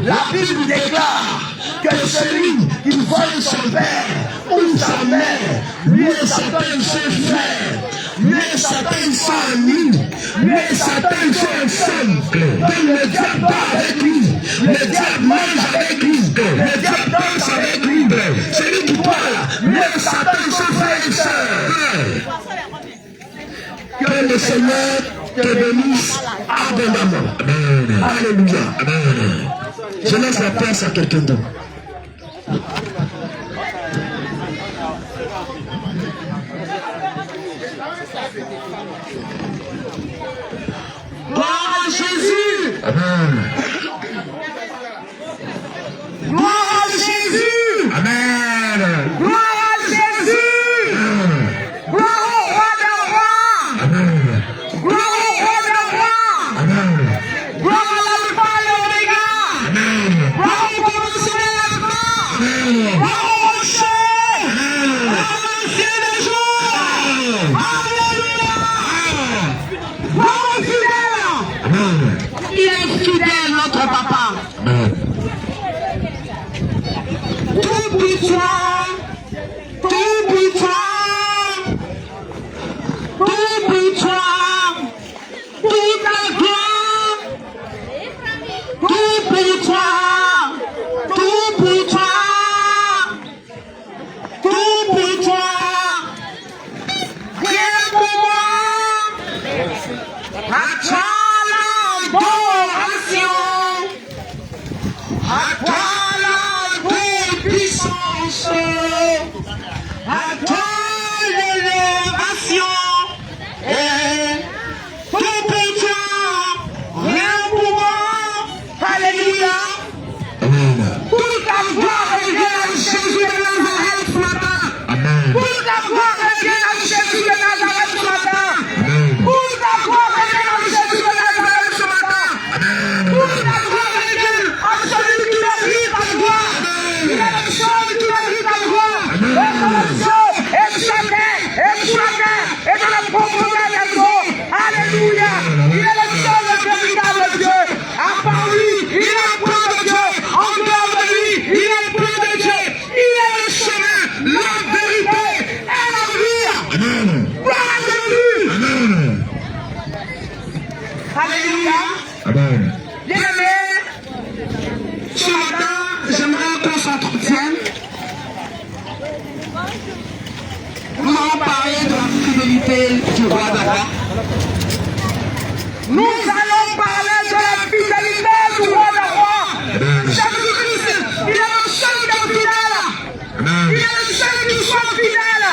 La Bible déclare que celui qui vole son père ou sa mère, lui et Satan sont frères. Lui et Satan sont amis. Lui et Satan sont ensemble. Donc le diable dort avec lui. Le diable mange avec lui. Le diable danse avec lui. Celui qui parle, lui et Satan sont frères et sœurs. Que le Seigneur te bénisse abondamment. Alléluia. Je laisse la place à quelqu'un d'autre. Amen. Gloire à Jésus. Amen. Gloire à Jésus. Gloire au roi des rois. Amen. Gloire au roi des rois. Amen. Gloire à l'alpha et l'oméga. Amen. Gloire au commencement et la fin. Amen. Gloire au rocher. Gloire à l'ancien des jours. Alléluia. Gloire au fidèle. Amen. Il est fidèle, notre papa. Amen. Tout pour toi. Tout pour toi. Tout pour toi. Toute la gloire. Tout pour toi. Tout pour toi. Tout pour toi. Rien pour moi. À toi l'adoration. À toi la toute puissance. À toi l'élévation. Et tout pour toi. Rien pour moi. Alléluia. Amen. Toute la gloire revient à Jésus de Nazareth ce matin. Amen. Toute la gloire revient à Jésus de Nazareth ce matin. Amen. Toute la gloire revient à Jésus de Nazareth ce matin. Toute la gloire revient à celui qui mérite la gloire. Il est le seul qui mérite la gloire. Et chacun est dans la profondeur des eaux. Alléluia. Il est le seul véritable Dieu. À part lui, il est point de Dieu. En dehors de lui, il est point de Dieu. Il est le chemin, la vérité et la vie. Amen. Gloire à Jésus. Amen. Alléluia. Amen. Bien-aimés, ce matin, j'aimerais qu'on s'entretienne. Nous allons parler de la fidélité du roi des rois. Nous allons parler de la fidélité du roi des rois. Jésus-Christ, il est le seul qui est fidèle. Amen. Il est le seul qui soit fidèle.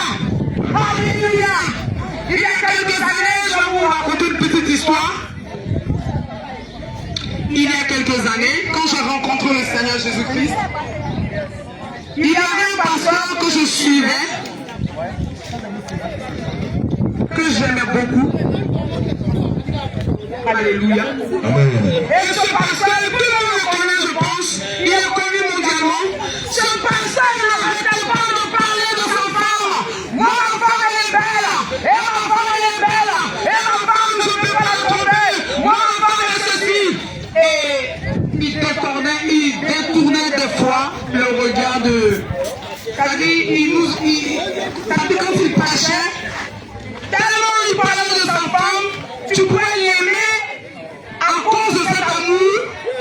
Alléluia. Il y a quelques années, je vais vous raconter une petite histoire. Il y a quelques années, quand j'ai rencontré le Seigneur Jésus-Christ, il y avait un pasteur que je suivais, que j'aimais beaucoup. Alléluia. Amen. Et ce pasteur, tout le monde le connaît, je pense. Il est connu mondialement. Ce pasteur n'arrêtait pas de parler de sa femme. Moi, ma femme, elle est belle. Et ma femme, elle est belle. Et ma femme, je ne peux pas la tromper. Moi, ma femme, elle est ceci. Et il détournait des fois le regard de... C'est-à-dire, quand il prêchait, tellement il parlait de sa femme, tu pouvais l'aimer à cause de cet amour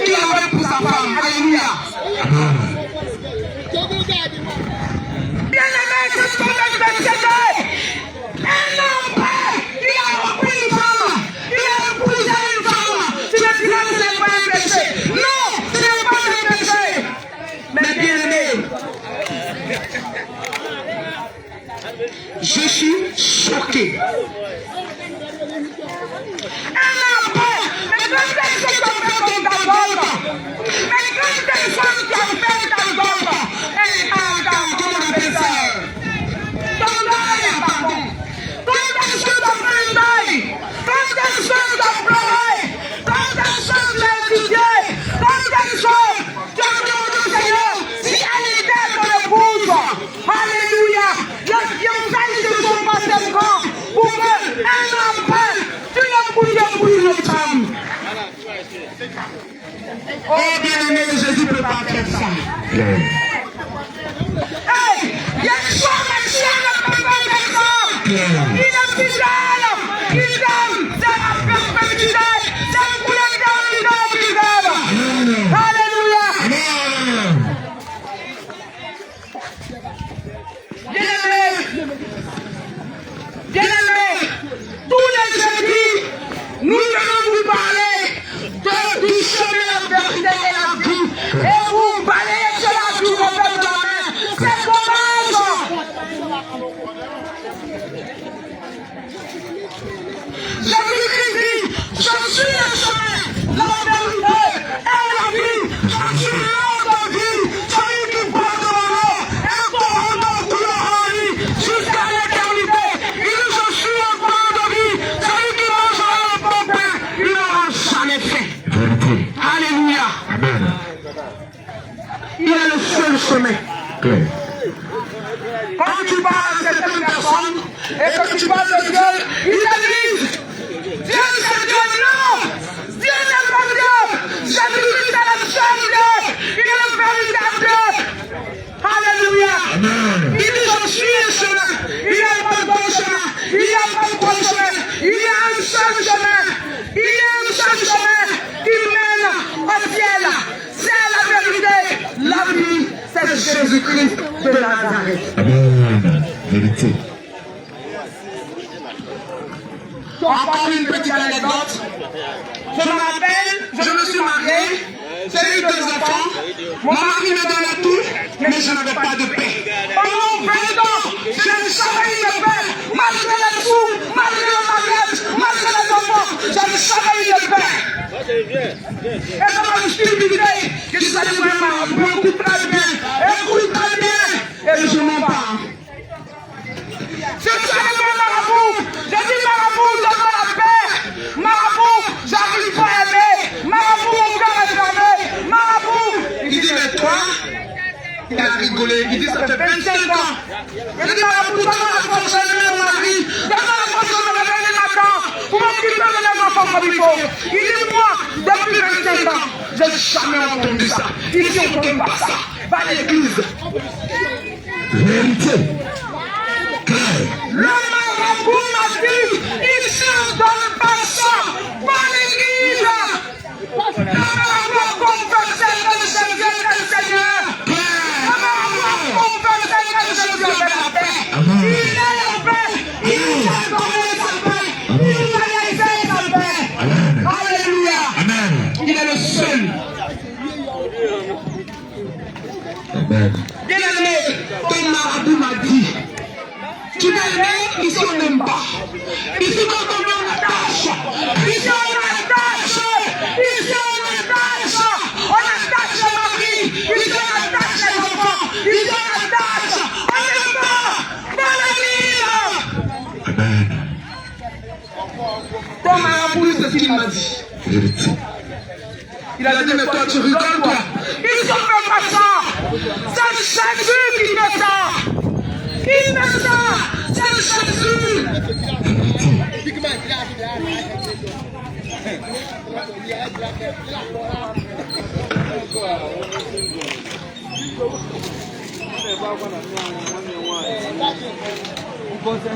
qu'il avait pour sa femme. Alléluia. Bien-aimé, c'est ce qu'on a fait. Un homme, il a repris une femme. Il a épousé une femme. Tu me diras que ce n'est pas un péché. Non, ce n'est pas un péché. Mais bien-aimé, je suis choqué. Un enfant, mais quand est-ce que tu as fait ton d'abord? Mais quand est-ce que tu as fait ta gomme? Comment on appelle ça? Ton deuil est pas bon. Quand est-ce que tu as fait un deuil? Quand est-ce que tu as pleuré? Quand est-ce que tu as étudié? Quand est-ce que tu as demandé au Seigneur si elle était ton épouse? Alléluia. Les fiançailles se sont passées quand? Pour qu'un enfant, tu l'as bouillé une femme. Oh bien-aimé, Jésus peut pas faire ça. Hey, il y a une fois, Messie, elle ne peut pas faire ça. Il est fidèle. Il aime. C'est la perpétuité. C'est pour l'éternité qu'il aime. Alléluia. Bien-aimé, tous les jeudis, nous allons vous parler du chemin, la vérité et la vie. Et vous balayez cela du revers de la main. C'est dommage. Jésus-Christ dit, je suis le chemin, la vérité Vérité. Alléluia. Amen. Il est le seul chemin. Clair. Quand tu parles à certaines personnes et que tu parles de Dieu, ils te disent Dieu c'est Dieu, non! Dieu n'est pas Dieu! Jésus-Christ est le seul Dieu! Il est le véritable Dieu! Alléluia! Amen. Il dit je suis le chemin! Il n'y a pas de bon chemin! Il n'y a pas de bon chemin! Il y a un seul chemin! Il y a un seul chemin qui mène au ciel! C'est la vérité! La vie, c'est Jésus-Christ de Nazareth! Amen. Vérité. Encore une petite anecdote. Je me rappelle, je me suis marié, j'ai eu 2 enfants. Mon mari me donnait tout, mais je n'avais pas de paix. Pendant 20 ans, je n'ai jamais eu de paix. Malgré les sous, malgré le mariage, malgré les enfants, je n'ai jamais eu de paix. Et dans ma stupidité, je suis allé voir un marabout, écoute très bien, et je m'en parle. Je suis allé voir un marabout, j'ai dit marabout, donne-moi la paix. Marabout, j'arrive pas à aimer. Marabout, mon cœur est fermé. Marabout, il dit mais toi, il a rigolé, il dit ça fait 25 ans. Il dit marabout, donne-moi la force de aimer mon mari, donne-moi la force de me réveiller le matin pour m'occuper de mes enfants comme il faut. Il dit moi, depuis 25 ans, je n'ai jamais entendu ça. Ici on ne connaît pas ça. Va à l'église. Vérité. Le marabout m'a dit, ici on ne donne pas ça, pas l'église. Le marabout a conversé que le Seigneur est le Seigneur. Le marabout a conversé que le Seigneur est la paix. Il est la paix, il a donné sa paix, il a laissé sa paix. Alléluia. Amen. Il est le seul. Amen. Bien aimé, ton marabout m'a dit. Tu m'aimes, ici on n'aime pas. Ici quand on met la tâche. Ici on attache. Ici on attache. On attache le mari. Ici on attache les enfants. Ici on attache. On n'aime pas. Dans la ville. Amen. Ton marabout, c'est ce qu'il m'a dit. Vérité. Il a dit, mais toi tu rigoles toi. Ils ne font pas ça. C'est Jésus qui fait ça. Il fait ça. C'est Jésus.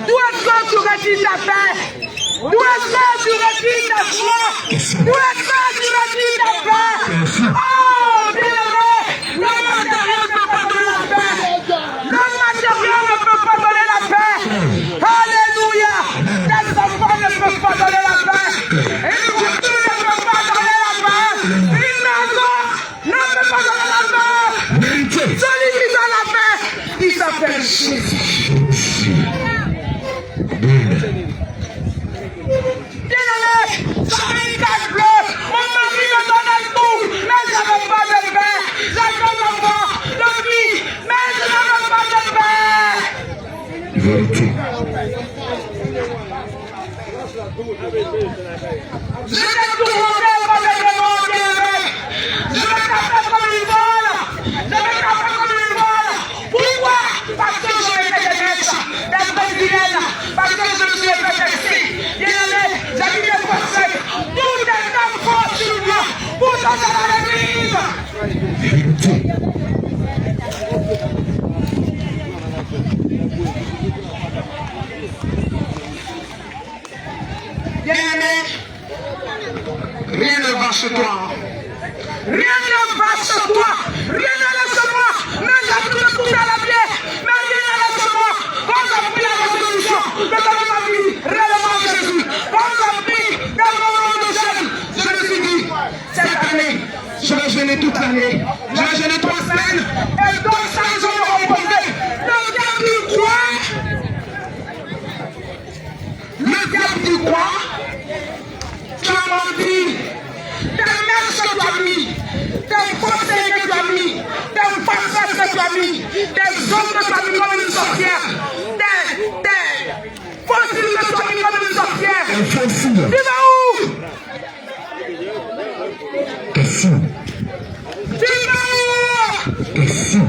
D'où est-ce que tu retires ta paix? D'où est-ce que tu retires ta foi? D'où est-ce que tu retires ta paix? Oh, bien-aimé, le matériel ne peut pas donner la paix. Le matériel ne peut pas donner la paix. Alléluia. Les enfants ne peuvent pas donner la paix. Une voiture ne peut pas donner la paix. Une maison ne peut pas donner la paix. Celui qui donne la paix, il s'appelle Jésus. Bien-aimé, j'avais une carte bleue. Mon mari me donnait tout, mais je n'avais pas de paix. J'avais un enfant, de vie, mais je n'avais pas de paix. Vérité. J'étais tout monté comme les démons, bien-aimé. Je me tapais comme une balle. Je me tapais comme une balle. Pourquoi? Parce que je mettais des mèches, des brésiliennes, parce que je me suis fait ici. Bien-aimé, j'ai mis des conseils. Tout est un fort sur moi pour donner à l'église. Vérité. Bien-aimé, rien ne va chez toi. Rien ne va chez toi. Rien ne laisse moi. Mais j'ai pris le coup à la pied. Mais rien ne laisse moi. Quand j'ai pris la résolution de donner ma vie réellement à Jésus. Quand j'ai pris des moments de jeûne, je me suis dit, cette année, je vais jeûner toute l'année. Je vais jeûner 3 semaines. Et donc ça, je vais me reposer. Le diable dit quoi? Le diable dit quoi? Tu as menti. Des mères que tu as mis, des conseils que tu as mis, des passages que tu as mis, des hommes que tu as mis comme une sorcière, des fossiles que tu as mis comme une sorcière. Un fossile. Tu vas où? Question. Question.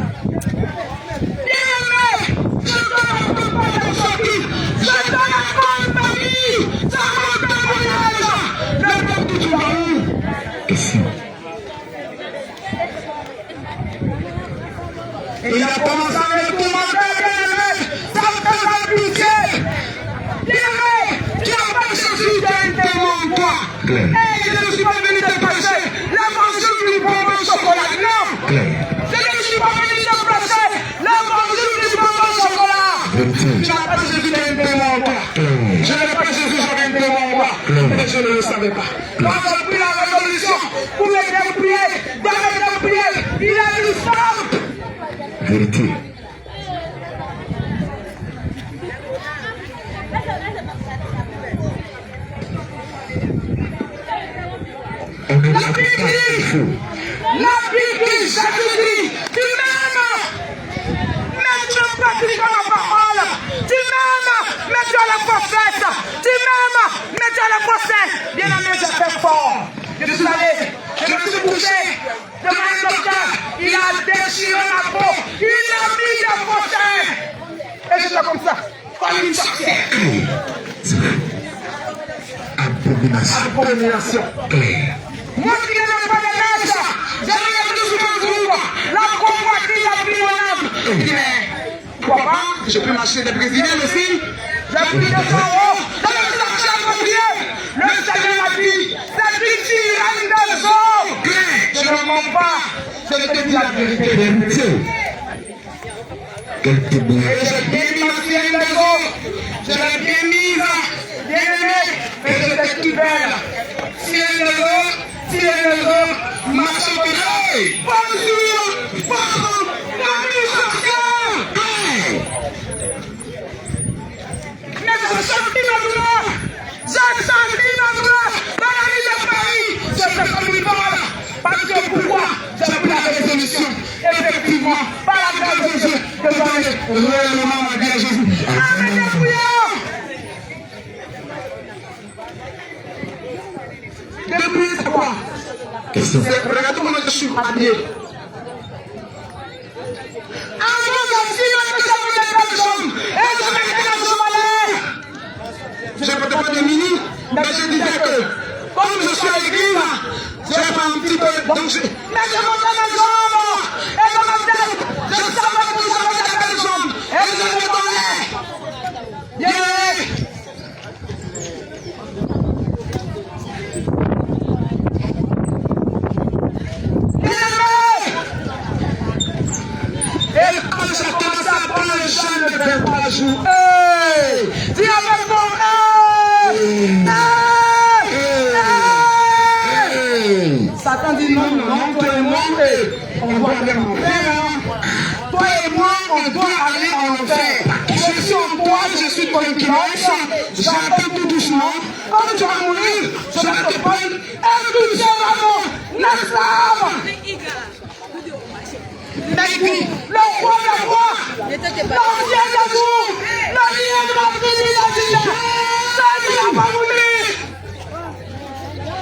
Question. Il a commencé avec tout le monde, ça me fait la pitié. Bien-aimé, tu n'as pas cherché d'un témoin, toi. Claire. Et je ne suis pas venu te passer la mention du bonbon au chocolat. Non. Claire. Je ne suis pas venu te passer la mention du bonbon au chocolat. Vérité. Tu n'as pas cherché d'un témoin, toi. Claire. Je n'ai pas cherché d'un témoin, moi. Mais je ne le savais pas. Quand j'ai pris la résolution pour m'aider à prier, d'arrêter de prier, il a dit stop. Vérité. On est là pour ça, il faut. La Bible dit, Jésus dit, tu m'aimes, mais tu pratiques la parole. Tu m'aimes, mais tu as la prophète. Tu m'aimes, mais tu as la prophète. Bien-aimé, je fais fort. Je suis allé, je me suis couché devant un docteur. Il a déchiré ma peau. Il a mis des prothèses. Et j'étais comme ça, comme une sorcière. Abomination. Abomination. Claire. Moi qui n'aime pas de mèche, j'avais tout sur mon groupe, la convoitise la plus honorable. Je dis, mais pourquoi pas? Je peux m'acheter des brésiliens aussi. J'ai pris 200 €, j'avais plus d'argent à prier. Le Seigneur m'a dit, c'est une tyranne de eaux. Je ne mens pas, je te dis la vérité. Vérité. Quel témoin. Et j'ai bien mis ma tyranne de eaux. Je l'ai bien mise, bien aimée, et je l'ai tout belle. Tyranne de eaux. Bonjour, pardon, mais j'ai senti ma douleur dans la ville de Paris. Je fais comme une balle. Parce que pourquoi j'ai pris la résolution? Effectivement, par la grâce de Dieu, que j'en ai réellement ma vie à Jésus. Alléluia. Depuis c'est quoi? Question. Regarde comment je suis habillé. Je ne peux pas de mini, mais je disais que comme je suis à l'église, j'ai fait un petit peu. Donc je. Mais je montais mes jambes et dans ma tête, je savais que j'avais des belles jambes et je me donnais. Et quand j'ai commencé à prendre le chant de 23 jours, hey! Dis avec moi, hey! Satan dit non, non, toi et moi, on doit aller en enfer. Toi et moi, on doit aller en enfer. Je suis en toi, je suis ton équinoxe, j'appelle tout doucement. Quand tu vas mourir, je vais te prendre. Écoutez vraiment, l'esclave! Mais puis, le roi des rois, l'ancien des jours, le lien de la civilisation, Jésus n'a pas voulu.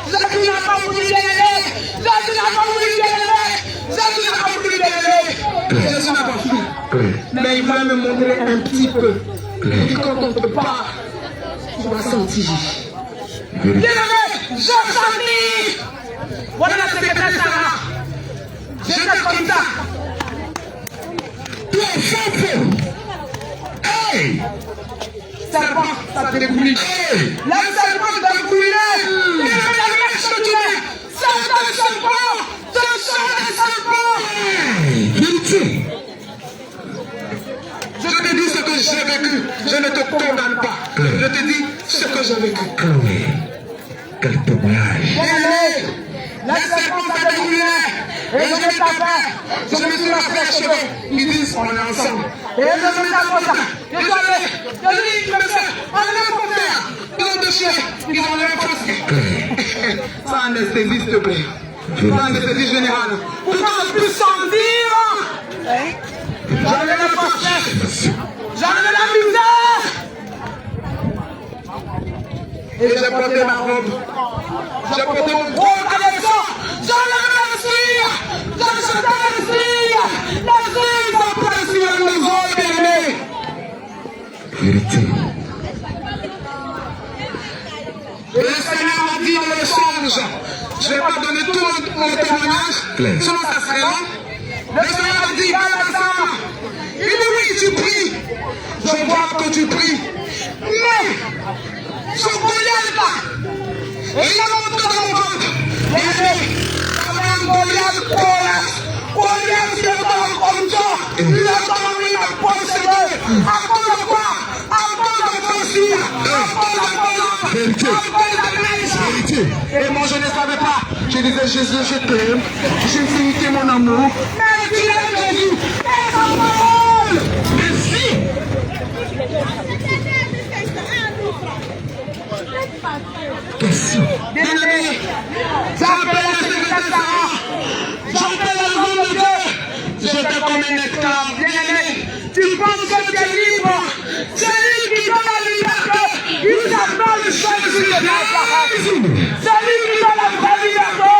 Jésus n'a pas voulu l'élever. Jésus n'a pas voulu l'élever. Jésus n'a pas voulu l'élever. Jésus n'a pas voulu. Mais il va me montrer un petit peu. Et quand on te parle, tu vas sentir. Bien-aimé, je sentis. Voilà la secrétaire Sarah. J'étais comme ça. Tu es simple. Hey! Serpent, ça te dégoulille. La serpent te dégoulille. Et la mèche que tu es, c'est un serpent. Ce sont des serpents. Vérité. Je te dis ce que j'ai vécu. Je ne te condamne pas. Je te dis ce que j'ai vécu. Chloé. Quel témoignage. La serpent ça dégoulille. Et je me tapais. Je me suis rasé les cheveux. Ils disent on est ensemble. Et je me tape comme ça. Je suis allé. Je dis, monsieur, on est pour faire. Deux de chiens. Ils ont l'air posés. Sans anesthésie, s'il te plaît. Sans anesthésie générale. Pour qu'on puisse s'en dire. J'en ai la force. J'en ai la misère. Et j'ai porté ma robe. J'ai porté mon gros caleçon. donner tout mon témoignage, sinon ça serait long. Le Seigneur a dit, va à la Sama. Il dit oui, tu pries. Je vois que tu pries. Mais, ce Goliath là, et il a monté dans mon ventre. Il a dit, Goliath se parle comme ça. Il a donné la possédée. À cause de quoi? À cause de Francis. À cause de Paul. À cause de la. Et moi je ne savais pas. Je disais Jésus, je t'aime. Je me mon amour. Mais tu l'as Jésus. Et sa parole. Merci. Bien-aimé, j'appelle la secrétaire Sarah. J'appelle le nom de Dieu. J'étais comme un esclave. Bien-aimé, tu penses que tu es libre. Celui qui donne la liberté, il s'appelle le Jésus de Nazareth. Celui qui donne la vraie liberté,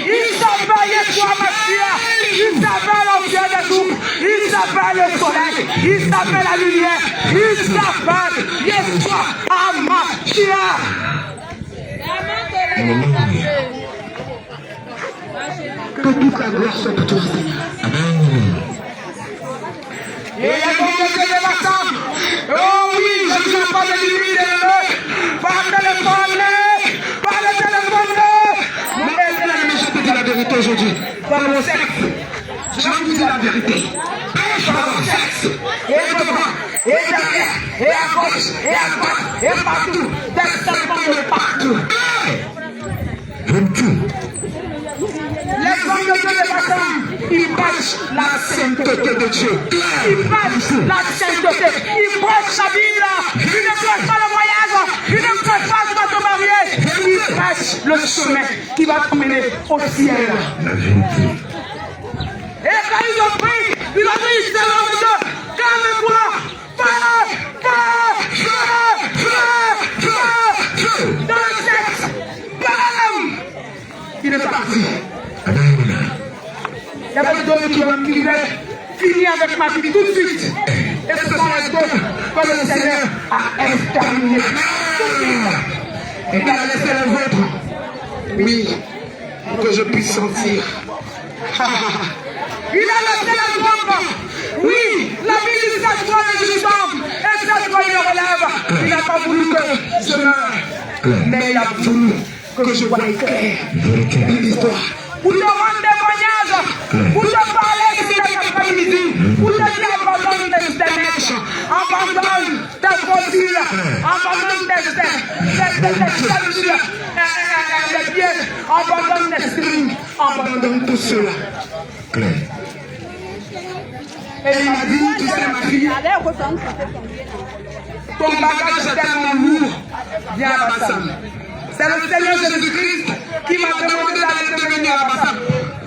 il s'appelle Yeshua Mashiach. Il s'appelle l'Ancien des Jours. Il s'appelle le soleil. Il s'appelle la lumière. Il s'appelle Yeshua Mashiach. Que toute la gloire soit pour toi, Seigneur. Amen. Et les communautés de ma femme. Oh oui, je ne suis pas de limite. Par téléphone. Par le téléphone. Mais je te dis la vérité aujourd'hui. Dans mon sexe, je vous dis la vérité. Dans mon sexe. Et devant, et derrière, et à gauche, et à droite, et partout. D'extrêmement partout. Les hommes de Dieu de Bethléem, ils prêchent la sainteté de Dieu. Ils prêchent la sainteté. Ils prêchent la Bible. Ils ne prêchent pas le voyage. Ils ne prêchent pas de te marier. Ils prêchent le chemin qui va t'emmener au ciel. Et quand ils ont pris, c'est l'homme de Dieu. Calme-toi. Feu. Dans le sexe. Bam. Il est parti. Il y avait d'autres qui voulaient finir avec ma vie tout de suite. Et ce sont les d'autres que le Seigneur a exterminés. Et il a laissé les autres. Oui, pour que je puisse sentir. Il a laissé les autres. Oui, la vie dit cette fois je tombe. Et cette fois il me relève. Il n'a pas voulu que je meure. Mais il a voulu que je voie clair l'histoire. Pour te rendre témoignage, pour te parler de cet après-midi, pour te dire abandonne tes ténèbres, abandonne tes fossiles, abandonne tes statues, les pieds, abandonne tes streams, abandonne tout cela. Et il m'a dit, tu sais ma fille, ton bagage est tellement lourd, viens à Bassam. C'est le Seigneur Jésus-Christ qui m'a demandé d'aller devenir à Bassam.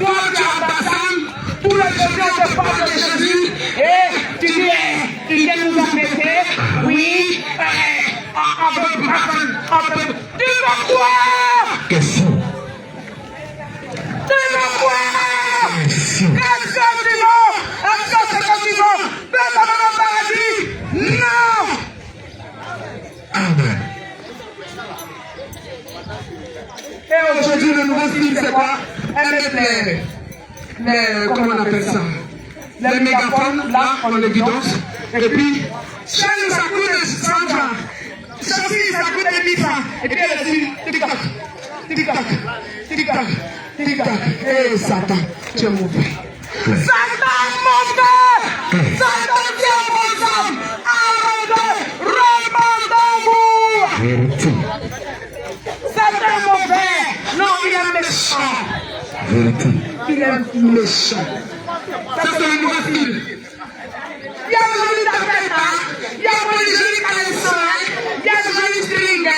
Toi, tu es à Bassam, tous les chrétiens te parlent de Jésus, et tu dis, il vient nous embêter, oui, avec Bassam, tu vas quoi? Question. Tu vas quoi? Est-ce que tu vas? Est-ce que c'est que tu vas? Fais dans le paradis? Non! Amen. Et aujourd'hui, le nouveau style, c'est quoi? Comment on appelle ça? Les mégaphones, là, on les vidance. Et puis, chaîne, ça coûte 100 francs. Ceci, ça coûte 10 francs. Et puis, elle dit, tic-tac, tic-tac, tic-tac, tic-tac. Et Satan, tu es mauvais. Satan, mauvais! Satan, tu es mauvais! Arrêtez! Remandez-vous! Satan mauvais! Non, il est méchant! Il est méchant! Ça, c'est le nouveau style! Il y a des jolis tapés, il y a des jolis caleçons, il y a des jolis strings,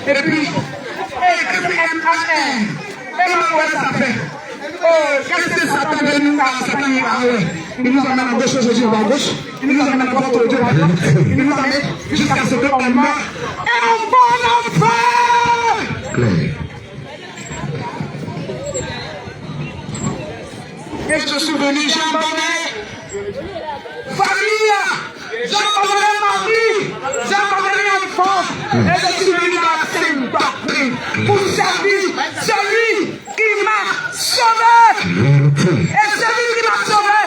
et puis, et maintenant, ça fait. Oh, qu'est-ce que Satan veut nous faire? Il nous amène à gauche aujourd'hui, on va à gauche. Il nous amène à droite aujourd'hui, on va à droite. Il nous amène jusqu'à ce qu'on meure. Et on va en enfer! Et je suis venu, j'ai abandonné famille, j'ai abandonné mari, j'ai abandonné enfant. Et je suis venu dans la sainte doctrine pour servir celui qui m'a sauvé. Et celui qui m'a sauvé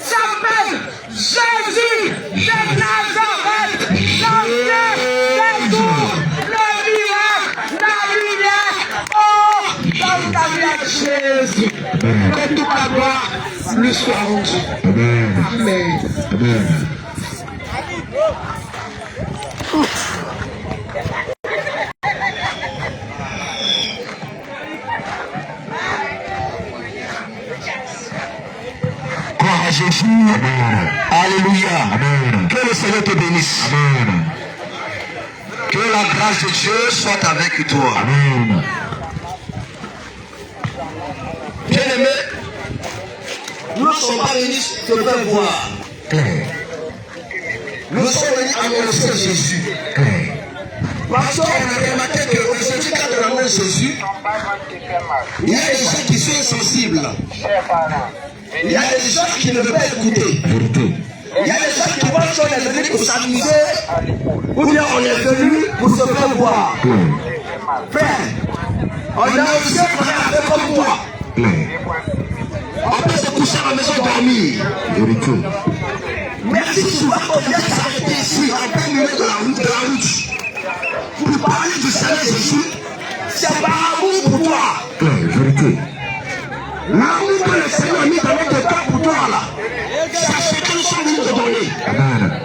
s'appelle Jésus de Nazareth, l'ancien des jours, le vivant, la lumière. Oh, dans ta vie, Jésus, que toute la gloire lui soit rendue. Amen. Amen. Amen. Gloire à Jésus. Amen. Alléluia. Amen. Que le Seigneur te bénisse. Amen. Que la grâce de Dieu soit avec toi. Amen. Bien-aimé, nous ne sommes pas venus te faire voir. Claire. Nous sommes venus annoncer Jésus. Claire. Parce qu'on a remarqué qu'aujourd'hui, quand on annonce Jésus, il y a des gens qui sont insensibles. Il y a des gens qui ne veulent pas écouter. Vérité. Il y a des gens qui pensent qu'on est venu pour s'amuser ou bien on est venu pour se faire voir. Claire. Frère, on a aussi un frère comme toi. Claire. On peut se coucher à la maison dormir. Vérité. Mais si souvent on vient s'arrêter ici, en plein milieu de la route, pour parler du Seigneur Jésus, c'est par amour pour toi. Claire. Vérité. L'amour que le Seigneur a mis dans notre cœur pour toi là, c'est ce que nous sommes venus te donner. Amen.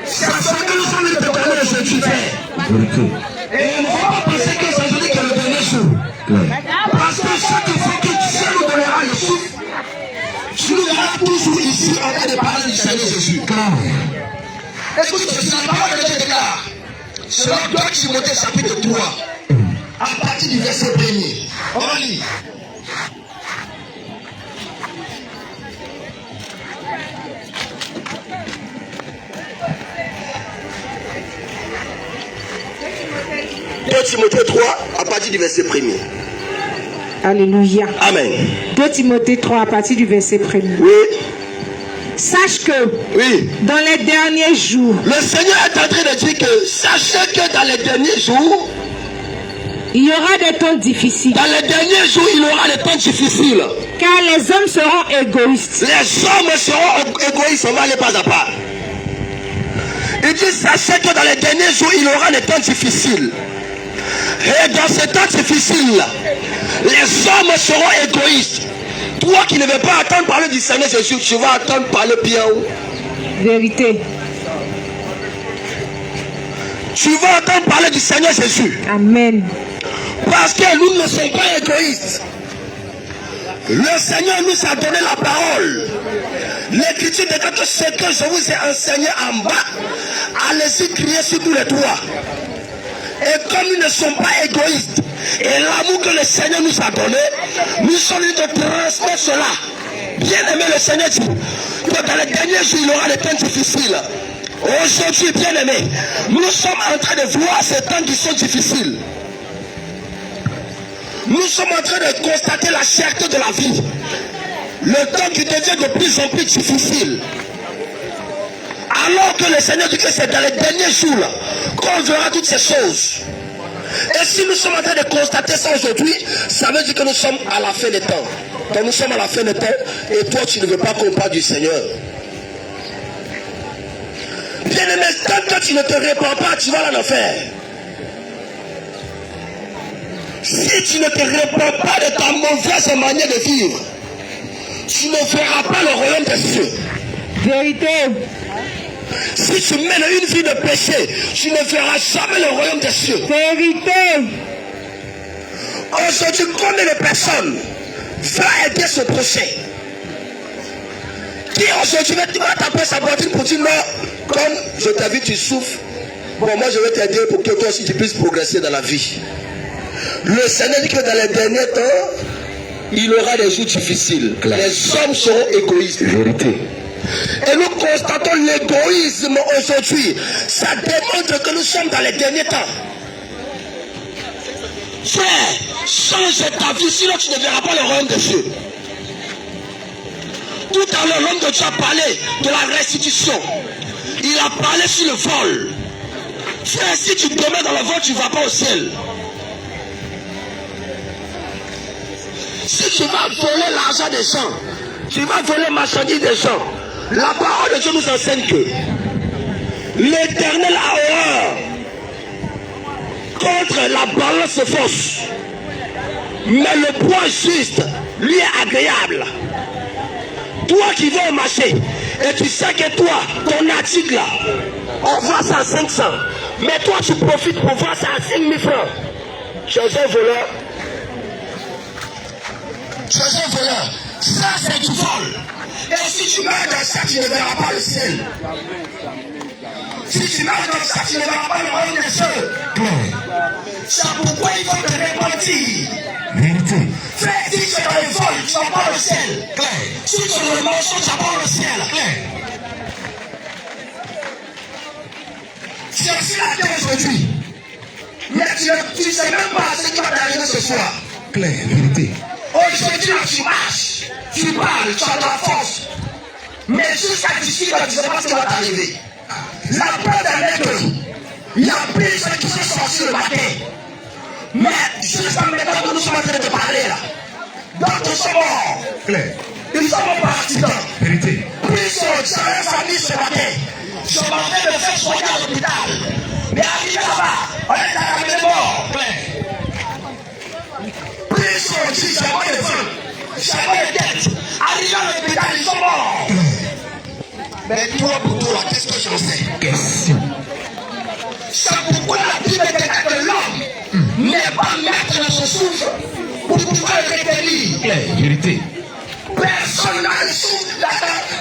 C'est ce que nous sommes venus te donner aujourd'hui, frère. Vérité. Et il ne faut pas penser que c'est aujourd'hui que le dernier jour. Claire. Parce que chaque fois que Dieu nous donnera le souffle, tu nous verras toujours ici en train de parler du Seigneur Jésus. Claire. Écoute, c'est la parole de Dieu déclare. Selon 2 Timothée chapitre 3, à partir du verset 1er. On lit. Timothée 3, à partir du verset 1er. Alléluia. Amen. 2 Timothée 3 à partir du verset 1er. Oui, Sache que oui. dans les derniers jours, Le Seigneur est en train de dire que sachez que dans les derniers jours, il y aura des temps difficiles. dans les derniers jours, il y aura des temps difficiles. Car les hommes seront égoïstes. Les hommes seront égoïstes, on va aller pas à pas. Il dit, sachez que dans les derniers jours, il y aura des temps difficiles. Et dans ces temps difficiles, les hommes seront égoïstes. Toi qui ne veux pas attendre parler du Seigneur Jésus, tu vas attendre parler bien. Vérité. Tu vas entendre parler du Seigneur Jésus. Amen. Parce que nous ne sommes pas égoïstes. Le Seigneur nous a donné la parole. L'écriture déclare que ce que je vous ai enseigné en bas, allez-y crier sur tous les toits. Et comme nous ne sommes pas égoïstes, et l'amour que le Seigneur nous a donné, nous sommes venus de transmettre cela. Bien aimé, le Seigneur dit que dans les derniers jours, il y aura des temps difficiles. Aujourd'hui, bien aimé, nous sommes en train de voir ces temps qui sont difficiles. Nous sommes en train de constater la cherté de la vie. Le temps qui devient de plus en plus difficile. Alors que le Seigneur dit que c'est dans les derniers jours qu'on verra toutes ces choses. Et si nous sommes en train de constater ça aujourd'hui, ça veut dire que nous sommes à la fin des temps. Quand nous sommes à la fin des temps, et toi tu ne veux pas qu'on parle du Seigneur. Bien aimé, tant que tu ne te répands pas, tu vas en enfer. Si tu ne te répands pas de ta mauvaise manière de vivre, tu ne verras pas le royaume des cieux. Vérité. Si tu mènes une vie de péché, tu ne verras jamais le royaume des cieux. Vérité. Aujourd'hui, combien de personnes vont aider ce prochain? Qui aujourd'hui va taper sa poitrine pour dire non, comme je t'ai vu, tu souffres. Bon, moi je vais t'aider pour que toi aussi tu puisses progresser dans la vie. Le Seigneur dit que dans les derniers temps, il y aura des jours difficiles. Les hommes seront égoïstes. Vérité. Et nous constatons l'égoïsme aujourd'hui. Ça démontre que nous sommes dans les derniers temps. Frère, change ta vie, sinon tu ne verras pas le royaume de Dieu. Tout à l'heure, l'homme de Dieu a parlé de la restitution. Il a parlé sur le vol. Frère, si tu te mets dans le vol, tu ne vas pas au ciel. Si tu vas voler l'argent des gens, tu vas voler la marchandise des gens, la parole de Dieu nous enseigne que l'Éternel a horreur contre la balance fausse, mais le poids juste lui est agréable. Toi qui vas au marché et tu sais que toi, ton article là, on voit ça à 500, mais toi tu profites pour voir ça à 5000 francs. Tu es un voleur. Tu es un voleur. Ça c'est du vol. Et si tu meurs dans ça, tu ne verras pas le ciel. Si tu meurs dans ça, tu ne verras pas le royaume des cieux. C'est pourquoi il faut te repentir. Vérité. Frère, si tu es dans le vol, tu n'as pas le ciel. Si tu es dans le mensonge, tu n'as pas le ciel. Tu es sur la terre aujourd'hui. Mais tu ne sais même pas ce qui va t'arriver ce soir. Claire, vérité. Aujourd'hui, tu marches, tu parles, tu as de la force. Mais jusqu'à d'ici, tu ne sais pas ce qui va t'arriver. La peur d'un être, il y a plusieurs qui sont sortis le matin. Mais jusqu'à maintenant que nous sommes en train de parler là, d'autres sont morts. Claire. Ils sont morts par accident. Vérité. Plusieurs, j'avais un famille ce matin. Je suis en train de faire soigner à l'hôpital. Mais arrivé là-bas, on est à la mort. Plusieurs disent, j'ai pas de vin, j'ai pas de tête. Arrivé à l'hôpital, ils sont morts. Mais toi, pour toi, qu'est-ce que j'en sais? Question. C'est pourquoi la Bible dit que l'homme n'est pas maître de son souffle pour pouvoir le retenir. Claire, vérité. Personne n'a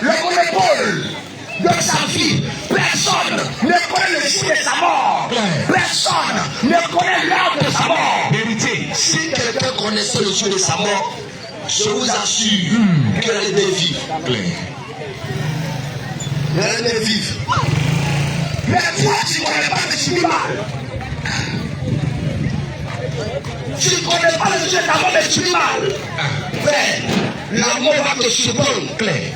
le monopole de sa vie. Personne ne connaît le jour de sa mort. Personne ne connaît l'heure de sa mort. Vérité. Si quelqu'un connaissait le jour de sa mort, je vous assure qu'elle allait vivre. Claire. Elle allait vivre. Mais toi, tu ne connais pas que tu vis mal. Tu ne connais pas le jour de ta mort, mais tu vis mal. Frère, la mort va te surprendre. Claire.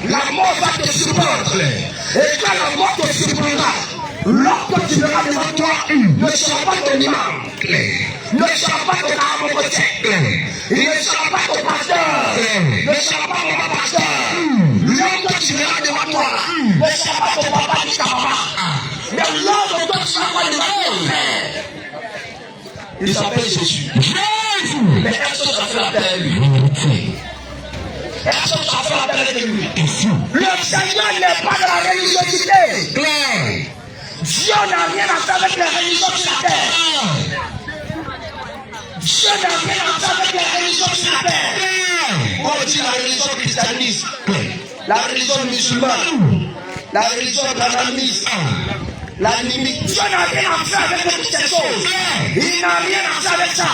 La mort va te surprendre. Et quand la mort te surprendra, lorsque tu verras devant toi, ne sera pas ton imam. Ne sera pas ton armoire. Il ne sera pas ton pasteur. Ne sera pas mon pasteur. L'homme que tu verras devant toi, ne sera pas ton papa ni ta maman. Mais l'homme dont tu vas voir devant ton père, il s'appelle Jésus. Mais est-ce que tu as fait la paix avec lui? Est-ce que tu as fait la paix avec lui? Le Seigneur n'est pas dans la religiosité. Claire. Dieu n'a rien à faire avec les religions sur la terre. Dieu n'a rien à faire avec les religions sur la terre. On dit la religion christianiste, la religion musulmane, la religion brahmaniste, l'animique. Dieu n'a rien à faire avec toutes ces choses. Il n'a rien à faire avec ça.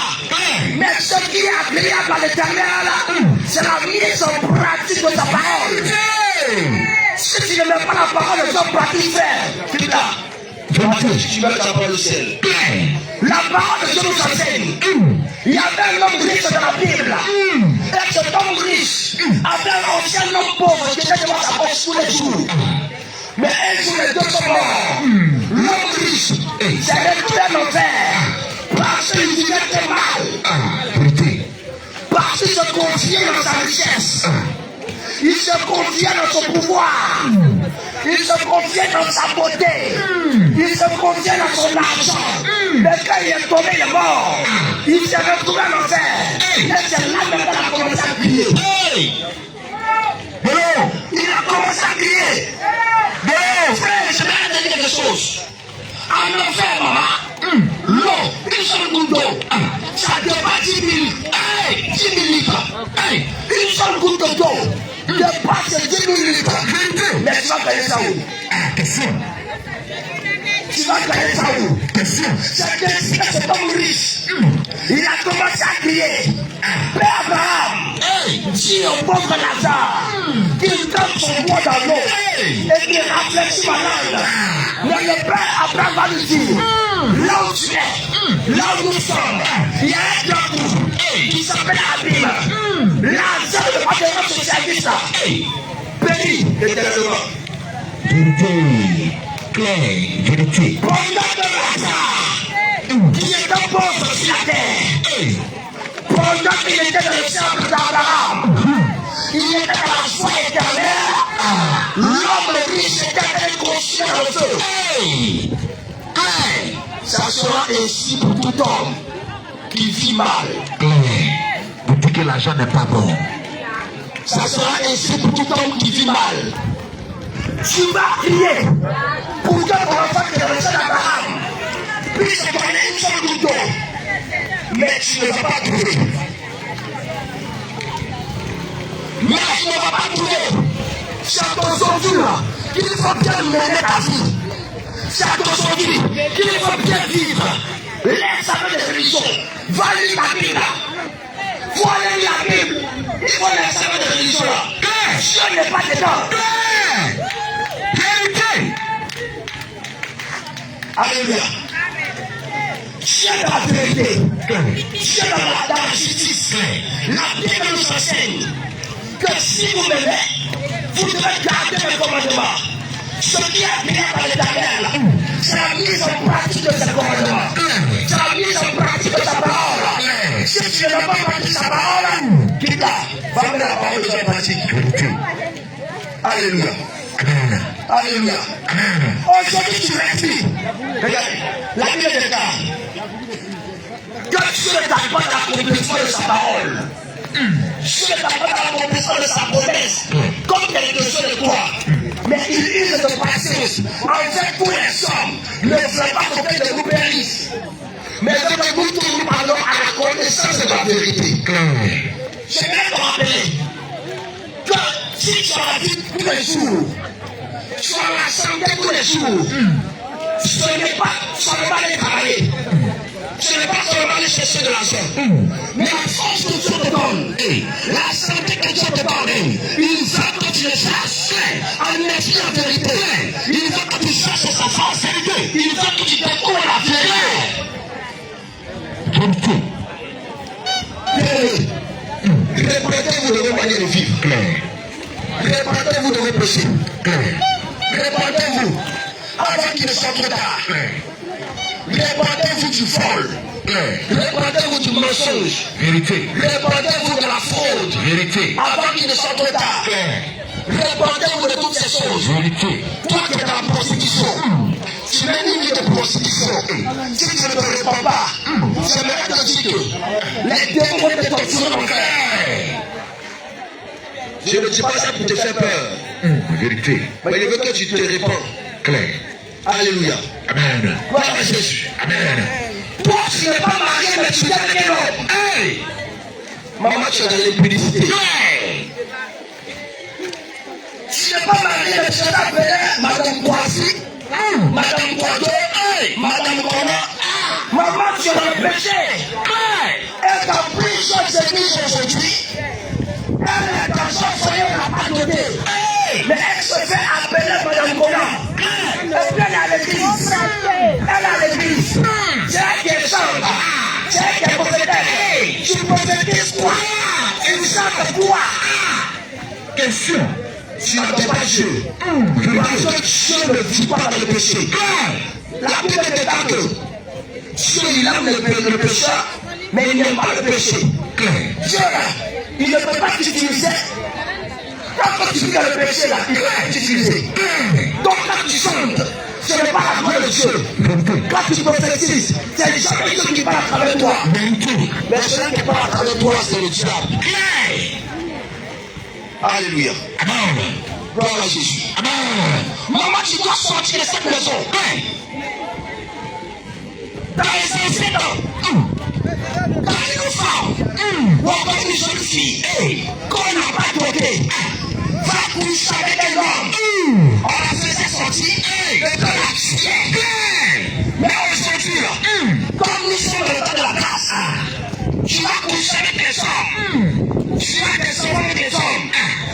Mais ce qui est agréable à l'Éternel, c'est la mise en pratique de sa parole. Si tu ne mets pas la parole de Dieu en pratique, frère, tu là. Tu vas t'avoir le ciel. La parole de Dieu nous enseigne. Il y avait un homme riche dans la Bible. Et cet homme riche avait un ancien homme pauvre qui était devant sa poche tous les jours. Mais un jour, les deux sont morts. L'homme riche s'est retrouvé en enfer parce qu'il vivait très mal. Parce qu'il se confiait dans sa richesse. Il se confiait dans son pouvoir. Il se confiait dans sa beauté. Il se confiait dans son argent. Mais quand il est tombé, il est mort. Il s'est retrouvé en enfer. Et c'est là même qu'il a commencé à crier. Il a commencé à crier. Frère, je vais te dire quelque chose. En enfer, maman, l'eau, une seule goutte d'eau, ça dépasse 10 000 litres. Une seule goutte d'eau dépasse 10 000 litres. Mais tu vas gagner ça où? Question. Tu vas gagner ça où? Question. C'est ainsi que cet homme riche, il a commencé à crier. Père Abraham, dis au pauvre Lazare qu'il donne son bois dans l'eau et qu'il rafraîchit ma langue. Mais le Père Abraham va lui dire, là où tu es, là où nous sommes, il y a un trou qui s'appelle Abîme. Lazare ne va pas faire ce service là. Béni éternellement. Vérité. Claire. Vérité. Pendant que Lazare, qui est un pauvre sur la terre, Pendant qu'il était dans le cercle d'Abraham, il était dans la foi éternelle. L'homme riche était allé construire dans le feu. Hey! Hey! Ça sera ainsi pour tout homme qui vit mal. Vous dites que l'argent n'est pas bon. Ça sera ainsi pour tout homme qui vit mal. Tu vas prier pour que ton enfant qui est dans le cercle d'Abraham puisse gagner une seule goutte d'eau. Mais tu ne vas pas trouver. Mais tu ne vas pas trouver. C'est ton aujourd'hui qu'il faut bien mener ta vie. C'est ton aujourd'hui qu'il faut bien vivre. Laisse avec des religions. Va lire la Bible. Faut aller lire la Bible. Il faut laisser avec des religions là. Dieu n'est pas dedans. Vérité. Alléluia. Dieu est dans la vérité. Dieu est dans la justice. La Bible nous enseigne que si vous m'aimez, vous devez garder mes commandements. Ce qui est bien par l'Éternel, c'est la mise en pratique de ses commandements. C'est la mise en pratique de sa parole. Si tu n'as pas pratiqué sa parole, quitte-la. Va mettre la parole en pratique. Alléluia. Alléluia. Aujourd'hui, tu respires. Regarde, la Bible déclare que Dieu ne t'accorde pas l'accomplissement de sa parole. Dieu ne t'accorde pas l'accomplissement de sa promesse. Comme quelque chose de toi. Mais il use de patience avec tous les hommes. Ne voulait pas compter de vous périssent. Mais que nous tournons pardon à la connaissance de la vérité. Je vais te rappeler que si tu as la vie tous les jours, tu as la santé tous les jours, ce n'est pas seulement aller travailler. Ce n'est pas seulement aller chercher de l'argent. Mais la force que Dieu te donne, la santé que Dieu te donne, il veut que tu le cherches en esprit en vérité. Il veut que tu cherches sa force. Il veut que tu découvres la vérité. Répandez-vous de vos manières de vivre. Répandez-vous de vos péchés. Répandez-vous avant qu'il ne soit trop tard. Répandez-vous du vol. Répandez-vous du mensonge. Vérité. Répandez-vous de la fraude. Vérité. Avant qu'il ne soit trop tard. Répandez-vous de toutes ces choses. Vérité. Toi qui es dans la prostitution, tu mets une vie de prostitution. Si tu ne te répands pas, j'aimerais te dire que les démons vont te torturer en enfer. Je ne dis pas ça pour te faire peur. Vérité. Mais je veux que tu te répands. Clair. Alléluia. Amen. Gloire à Jésus. Amen. Toi, tu n'es pas marié, mais tu es avec un homme. Hey! Maman, tu es dans l'impudicité. Tu n'es pas marié, mais tu es appelé Madame Boissy, Madame Boideau, Madame Kona. Maman, tu es dans le péché. Elle t'a pris sur ses églises aujourd'hui. Elle est dans son foyer, elle n'a pas doté. Mais elle se fait appeler Madame Kona. Elle vient à l'église. Elle est à l'église. C'est elle qui est chambre. C'est elle qui est prophétesse. Tu prophétises quoi? Une chambre quoi? Question. Tu n'attends pas Dieu. Parce que Dieu ne vit pas dans le péché. La Bible déclare que Dieu, il aime le pécheur, mais il n'aime pas le péché. Dieu, il ne peut pas t'utiliser. Quand tu vis dans le péché, là, il va t'utiliser. Donc quand tu chantes, ce n'est pas la gloire de Dieu. Quand tu prophétises, c'est les gens qui parlent à travers toi. Mais celui qui parle à travers toi, c'est le diable. Alléluia. Amen. Gloire à Jésus. Amen. Maman, tu dois sortir de cette maison. Dans les incidents, dans une femme, ou encore une jeune fille, qu'on n'a pas doté, va coucher avec un homme. On la faisait sortir de la tuer. Mais aujourd'hui, comme nous sommes dans le temps de la grâce, tu vas coucher avec des hommes. Tu as des enfants avec des hommes.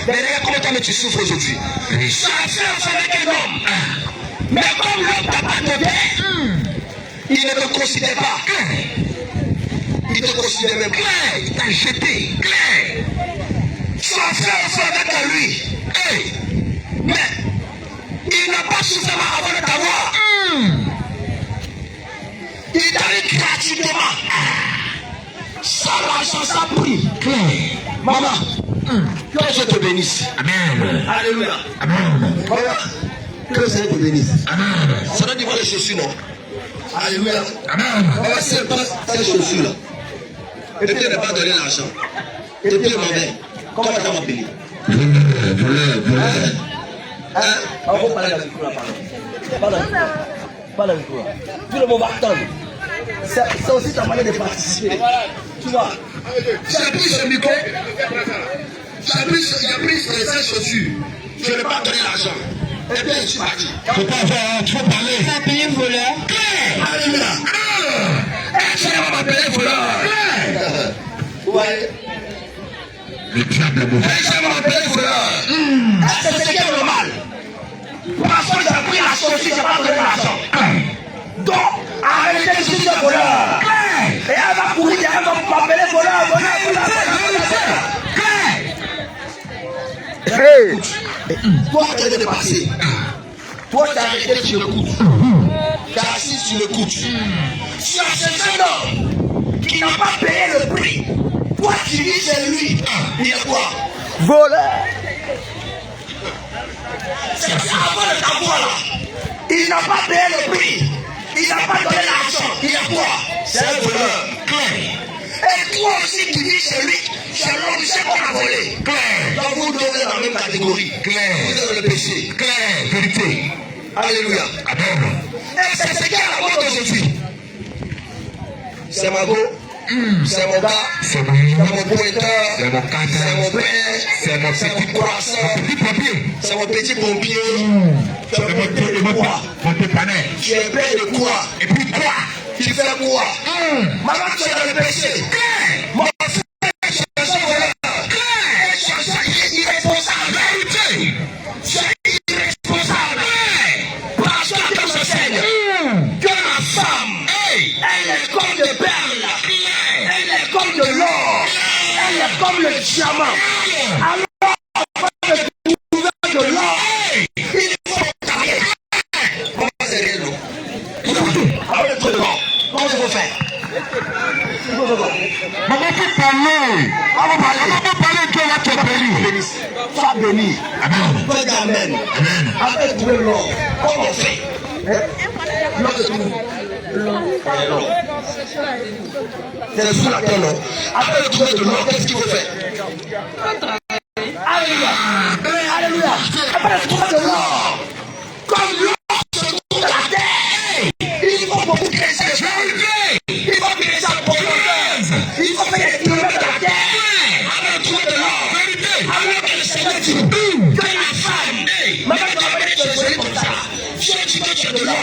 Mais regarde combien de temps tu souffres aujourd'hui. Tu as fait avec un homme. Mais comme l'homme t'a pas donné, il ne te considère pas. Il te considère même clair. Il t'a jeté. Clair. Tu as fait avec lui. Mais il n'a pas suffisamment avant de t'avoir. Il t'a eu gratuitement. Sans l'argent, sans prix. Clair. Maman, que Dieu te bénisse. Amen. Alléluia. Amen. Maman, que Dieu te bénisse. Amen. Ça doit dire les chaussures, non? Alléluia. Amen. Maman, c'est pas ces chaussures-là. Et puis, elle n'a pas donné l'argent. Et puis, elle m'avait. Comment tu vas m'appeler? Voleur. Hein? On va parler avec vous là, pardon. Parle avec vous. Tout le monde va attendre. C'est aussi ta manière de participer. Tu vois? J'ai pris ce micro. J'ai pris ces chaussures. Je n'ai pas donné l'argent. Et bien, je suis parti. Faut pas faire, tu faut parler. Ça a payé voleur. Alléluia. Est-ce qu'elle va m'appeler voleur? Vous voyez? Le diable est mauvais. Est-ce qu'elle va m'appeler voleur? Est-ce que c'est bien normal? Parce que j'ai pris la chaussure, je n'ai pas donné l'argent. Donc, arrêtez de suivre le voleur. Et elle va courir, elle va m'appeler voleur. Toi, tu es dépassé. Toi, tu as arrêté sur le coude. Tu as assis sur le coude. Tu as ce jeune homme qui n'a pas payé le prix. Toi, tu dis c'est lui. Il est quoi? Voleur. C'est avant de t'avoir là. Il n'a pas payé le prix. Il n'a pas donné l'argent. Il est quoi? C'est un voleur. Et toi aussi qui dis c'est lui, c'est l'homme, c'est qu'on a volé. Donc vous deux êtes dans la même catégorie. Vous êtes dans le péché. Vérité. Alléluia. Amen. Et c'est ce qui est la faute aujourd'hui. C'est ma go. C'est mon gars. C'est mon pointeur. C'est mon cadre. C'est mon père. C'est mon petit croissant. petit pompier. C'est mon petit pompier. Tu es père de quoi? Mon dépanner. Tu es père de quoi? Et puis toi? Tu fais quoi? Maman, tu es dans le péché. Mon frère, je suis voleur. Je suis irresponsable. Vérité. Je suis irresponsable. Parce que Dieu m'enseigne que ma femme, elle est comme de perles. Elle est comme de l'or. Elle est comme le diamant. Alors, afin de trouver de l'or, il faut tailler. Comment c'est réel, non? Avec le truc de l'or, comment il faut faire? Maman peut parler. Maman peut parler, Dieu va te bénir. Sois béni. Amen. Toi, dis amen. Amen. Afin de trouver l'or, comment on fait? L'or de tout. L'or. C'est sous la terre, non? Afin de trouver de l'or, qu'est-ce qu'il faut faire? Alléluia. Alléluia. Afin de trouver de l'or, comme l'or se trouve dans la terre, il faut beaucoup créer des choses. Il faut créer sa profondeur. Il faut faire des kilomètres de la terre. Afin de trouver de l'or. Afin que le Seigneur dit que la femme, maintenant tu vas venir te jouer comme ça. Dieu dit que tu as de l'or.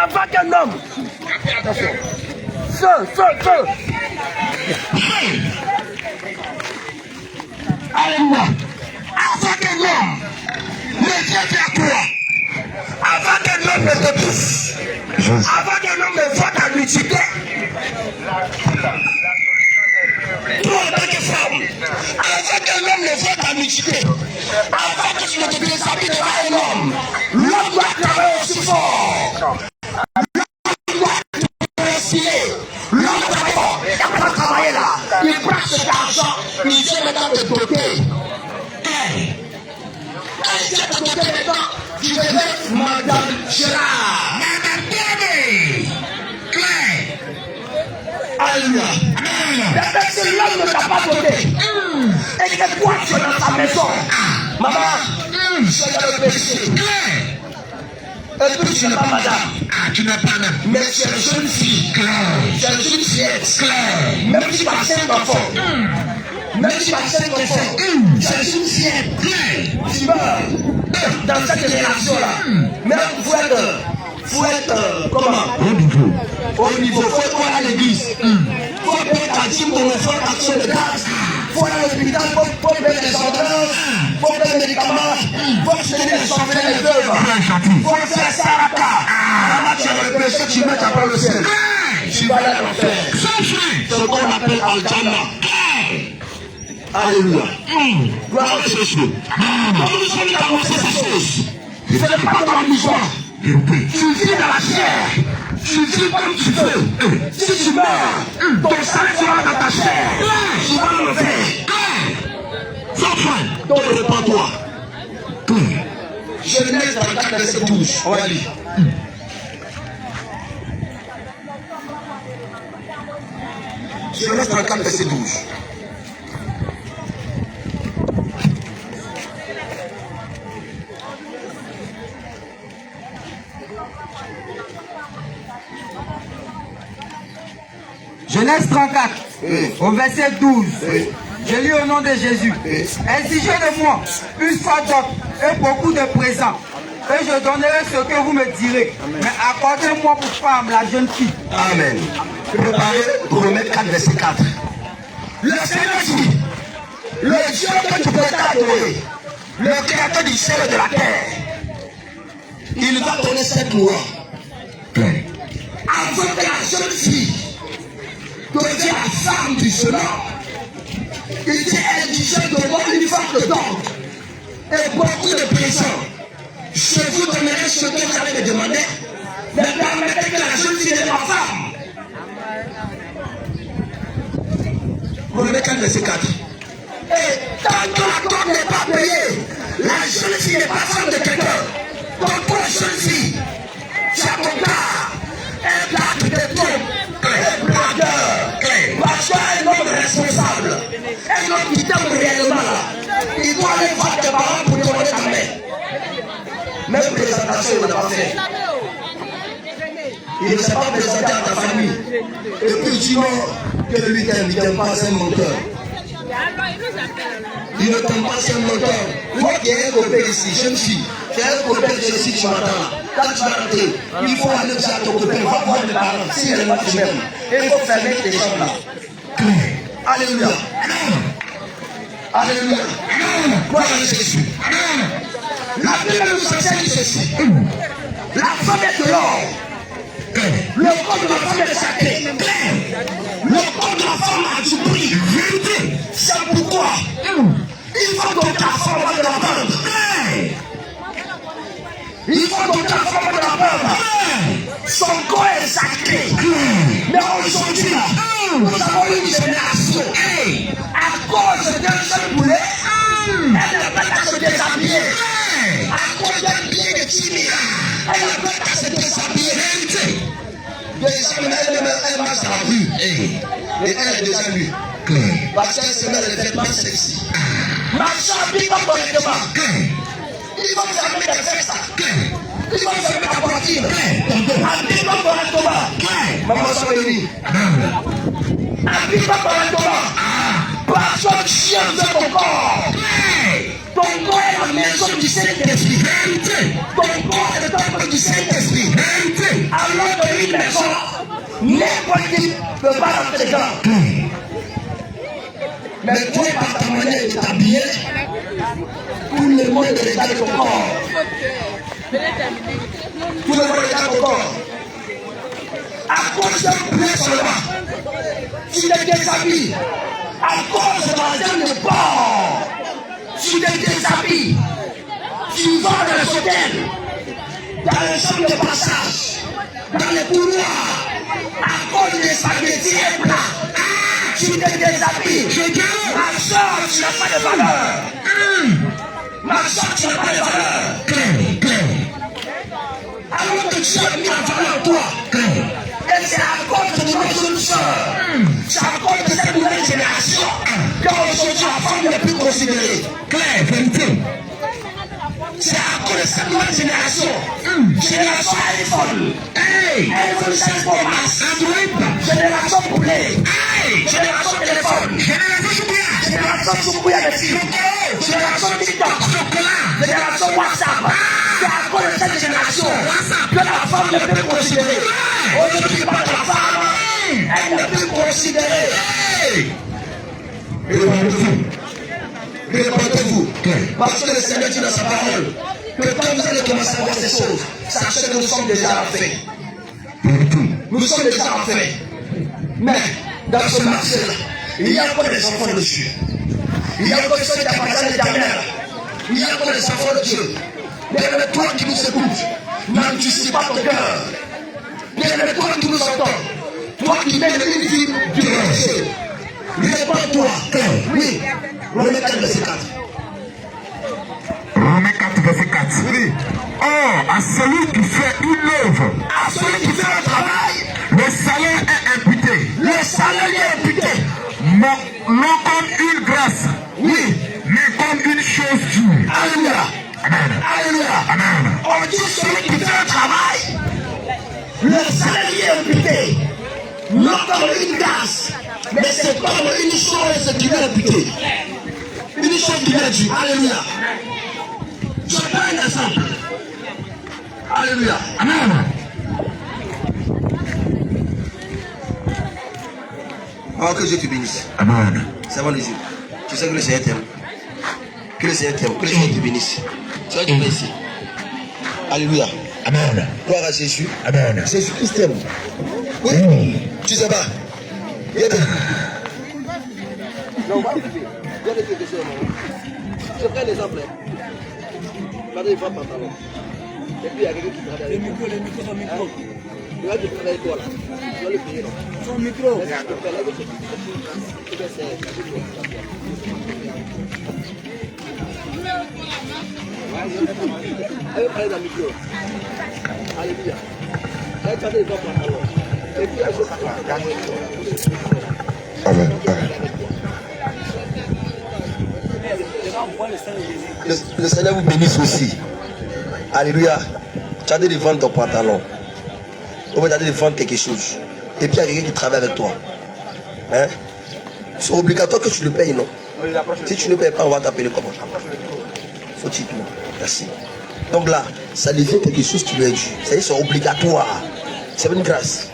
Avant qu'un homme, attention, feu. Alléluia. Avant qu'un homme ne vienne à toi, avant qu'un homme ne te pousse, avant qu'un homme ne voit ta nudité, toi en tant que femme, avant qu'un homme ne voit ta nudité, avant que tu ne te déshabilles devant un homme, l'homme doit travailler aussi fort. L'homme travaille fort. Il n'a pas travaillé là. Il prend cet argent. Il vient maintenant te doter. Il vient te doter maintenant. Tu deviens Madame Gérard. Madame Gérard. Claire. Alléluia. Peut-être que l'homme ne t'a pas doté. Et que toi tu es dans ta maison. Maman, je suis dans le péché. Et puis tu n'es pas madame. Tu n'es pas même. Mais tu es une jeune fille. Tu es une jeune fillette. Même si tu as 5 enfants. Même si tu as 5 enfants. Tu es une fillette. Tu meurs dans cette génération-là. Même faut être comment? Au niveau. Faut être quoi à l'église? Faut payer ta dîme pour le faire action de grâce. Faut aller à l'hôpital, faut payer les ordonnances, faut payer les médicaments, faut soutenir les orphelins et les veuves. Faut faire saraka. Là, tu as le péché, tu mets ta parole au ciel. Tu vas aller à l'enfer. C'est ce qu'on appelle Al-Jannah. Alléluia. Gloire à Jésus. Comme nous sommes dans ces choses, ce n'est pas de la maison. Tu vis dans la chair. tu vis comme tu veux. Si tu meurs, ton sang sera dans ta chair. Tu vas l'enlever. Sans fin. Donc répands-toi. Genèse 34, verset 12. On va lire. Genèse 34, verset 12. Genèse 34, au verset 12. Je lis au nom de Jésus. Exigez de moi une fois d'or et beaucoup de présents, et je donnerai ce que vous me direz. Mais accordez-moi pour femme la jeune fille. Amen. Préparez Romains 4, verset 4. Le Seigneur dit, le Dieu que tu peux adorer, le créateur du ciel et de la terre, il va donner cette loi. Avant que la jeune fille devienne la femme du Seigneur, il dit exigez de moi une forme de d'ordre et beaucoup de présents. Je vous donnerai ce que vous allez me demander, mais permettez que la jeune fille devienne ma femme. Romains 4, verset 4. Et tant que la dot n'est pas payée, la jeune fille n'est pas femme de quelqu'un. Donc pour la jeune fille, tu as ton gars, un plaque de trompe, un blagueur, parce qu'un homme responsable, un homme qui t'aime réellement, il doit aller voir tes parents pour demander ta main. Même présentation, il n'a pas fait. Il ne s'est pas présenté à ta famille. Et puis tu vois que lui t'aime, il ne t'aime pas, c'est un menteur. Il ne t'aime pas, c'est un menteur. Toi qui es un copain ici, jeune fille, tu es un copain ici, tu m'entends là. Quand tu vas rentrer, il faut aller dire à ton copain, va voir mes parents, si elle est là, tu m'aimes. Et il faut fermer tes jambes là. Alléluia. Alléluia. Gloire à Jésus. La Bible nous enseigne ceci. La femme est de l'or. Le corps de la femme est sacré. Le corps de la femme a du prix. C'est pourquoi il faut donc la femme de la vendre. Il faut donc la femme de la vendre. Son corps est sacré. Mais aujourd'hui, nous avons une génération. À cause d'un seul poulet, elle n'a pas à se déshabiller. À cause d'un billet de 10 000, elle n'a pas à se déshabiller. Elle marche dans la rue. Et elle est déjà nue. Parce qu'elle se met les vêtements sexy. Marchand, il va correctement. Il va fermer les fesses. Il va fermer la poitrine. Il va correctement. Maman Sorélie. Il va correctement. Parce que tu aimes de ton corps. Ton corps est la maison du Saint-Esprit. Ton corps est le temple du Saint-Esprit. Alors que une maison, n'importe qui ne peut pas rentrer dedans. Mais toi, par ta manière de t'habiller, tout le monde regarde ton corps. Tout le monde regarde ton corps. À cause d'un poulet seulement, tu te déshabilles. À cause de la dame de porc, tu te déshabilles. Tu vas dans les hôtels, dans les chambres de passage, dans les couloirs, à cause des spaghettis et plats. Tu te déshabilles. Ma soeur, tu n'as pas de valeur. Ma soeur, tu n'as pas de valeur. Alors que tu as mis la valeur en toi. Et c'est à cause de notre soeur. C'est à cause de cette nouvelle génération qu'aujourd'hui la femme n'est plus considérée. Claire, vérité. C'est à cause de cette nouvelle génération. Génération iPhone. iPhone 5 Pro Max. Génération poulet. Génération téléphone. Génération Soukouya de fille. Génération TikTok. Génération WhatsApp. C'est à cause de cette génération que la femme n'est plus considérée. Aujourd'hui, tu parles de la femme, elle n'est plus considérée. Répondez-vous. Parce que le Seigneur dit dans sa parole que quand vous allez commencer à voir ces choses, sachez que nous sommes déjà en fait. Nous sommes déjà en fait. Mais dans ce marché-là, il y a encore des enfants de Dieu. Il y a encore ceux qui appartiennent à l'éternel. Il y a encore des enfants de Dieu. Mais toi qui nous écoutes, n'endurcis pas ton cœur. Bien-aimé, toi qui nous entends, toi qui mènes une vie du péché, réponds-toi, oui, Romains 4, verset 4. Romains 4, verset 4. Oui. Or, à celui qui fait une œuvre, À celui qui fait un travail, le salaire est imputé. le salaire est imputé. Non comme une grâce, Oui, mais comme une chose due. alléluia. Amen. Alléluia. Amen. On dit celui qui fait un travail, le salaire est imputé. Non comme une grâce, mais c'est comme une chose qui lui est imputée. Une chose qui lui est due. Alléluia. Je prends un exemple. Alléluia. Amen. Oh, que Dieu te bénisse. Amen. Servons les yeux. Tu sais que le Seigneur t'aime. Que le Seigneur t'aime. Que le Seigneur te bénisse. Tu vas te mettre ici. Alléluia. Amen. Gloire à Jésus. Amen. Jésus-Christ t'aime. Oui. Tu sais pas. Viens. Non, on va le faire. Viens le faire de ce moment. Je prends l'exemple. Regardez, il va pantalon. Et puis il y a quelqu'un qui travaille avec toi. Le micro, son micro. Il va te travailler avec toi là. Tu vas le payer non. Son micro. Elle veut parler dans le micro. Alléluia. Elle va parler dans le pantalon. Et puis elle se Amen. Le Seigneur vous bénisse aussi. Alléluia. Tu as de vendre ton pantalon. On va de vendre quelque chose. Et puis il y a quelqu'un qui travaille avec toi. Hein? C'est obligatoire que tu le payes, non? Si tu ne payes pas, on va t'appeler comment? Faut-il? Merci. Donc là, ça devient quelque chose qui lui est dû. C'est obligatoire. C'est une grâce.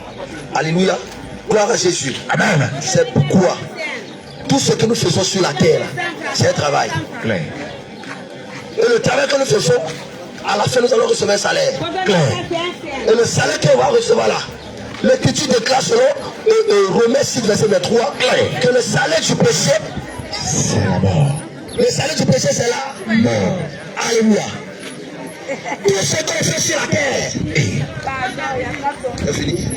Alléluia. Gloire à Jésus. Amen. C'est pourquoi tout ce que nous faisons sur la terre, c'est un travail. Claire. Et le travail que nous faisons, à la fin, nous allons recevoir un salaire. Claire. Et le salaire qu'on va recevoir là, l'écriture déclare selon Romains 6, verset 23, que le salaire du péché, C'est la mort. le salaire du péché, c'est la mort. Alléluia. Tout ce qu'on fait sur la terre. C'est fini.